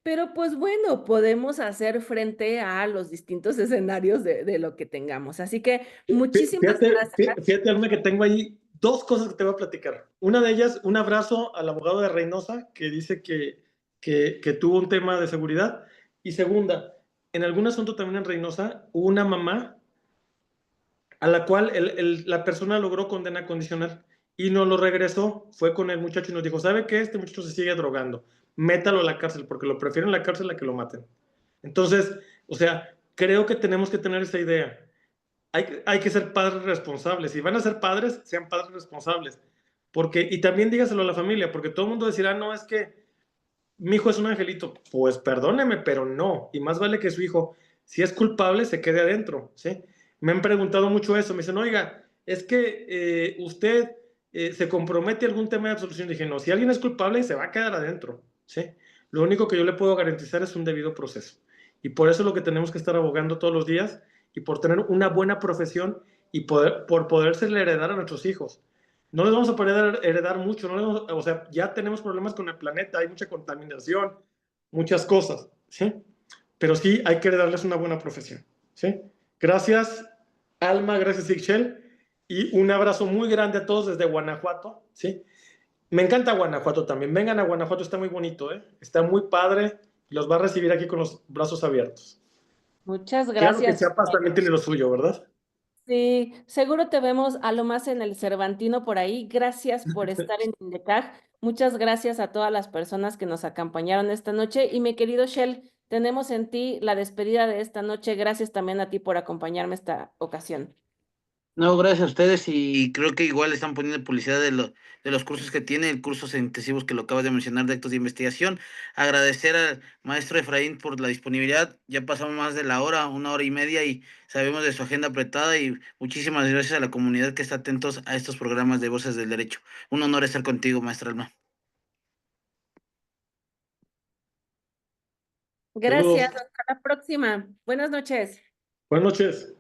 pero pues bueno, podemos hacer frente a los distintos escenarios de lo que tengamos. Así que muchísimas Fíjate, gracias. fíjate, Alma, que tengo ahí dos cosas que te voy a platicar. Una de ellas, un abrazo al abogado de Reynosa, que dice que tuvo un tema de seguridad. Y segunda, en algún asunto también en Reynosa, hubo una mamá a la cual la persona logró condena condicional y no lo regresó. Fue con el muchacho y nos dijo, ¿sabe qué? Este muchacho se sigue drogando. Métalo a la cárcel, porque lo prefieren en la cárcel a que lo maten. Entonces, o sea, creo que tenemos que tener esa idea. Hay que ser padres responsables. Si van a ser padres, sean padres responsables. Porque, y también dígaselo a la familia, porque todo el mundo decirá, no, es que mi hijo es un angelito. Pues perdóneme, pero no. Y más vale que su hijo, si es culpable, se quede adentro. ¿Sí? Me han preguntado mucho eso. Me dicen, oiga, es que usted se compromete a algún tema de absolución. Dije, no, si alguien es culpable, se va a quedar adentro. ¿Sí? Lo único que yo le puedo garantizar es un debido proceso. Y por eso es lo que tenemos que estar abogando todos los días y por tener una buena profesión y por podérsele heredar a nuestros hijos. No les vamos a poder heredar mucho, o sea, ya tenemos problemas con el planeta, hay mucha contaminación, muchas cosas, ¿sí? Pero sí hay que heredarles una buena profesión, ¿sí? Gracias, Alma, gracias, Ixchel, y un abrazo muy grande a todos desde Guanajuato, ¿sí? Me encanta Guanajuato también, vengan a Guanajuato, está muy bonito, ¿eh? Está muy padre, los va a recibir aquí con los brazos abiertos. Muchas Claro que gracias. Chiapas también tiene lo suyo, ¿verdad? Sí, seguro te vemos a lo más en el Cervantino por ahí. Gracias por estar en Indecaj. Muchas gracias a todas las personas que nos acompañaron esta noche. Y mi querido Shell, tenemos en ti la despedida de esta noche. Gracias también a ti por acompañarme esta ocasión. No, gracias a ustedes y creo que igual están poniendo publicidad de los cursos que tiene, el cursos intensivos que lo acabas de mencionar de actos de investigación. Agradecer al maestro Efraín por la disponibilidad. Ya pasamos más de la hora, 1 hora y media y sabemos de su agenda apretada y muchísimas gracias a la comunidad que está atentos a estos programas de Voces del Derecho. Un honor estar contigo, maestra Alma. Gracias, Saludos. hasta la próxima. Buenas noches. Buenas noches.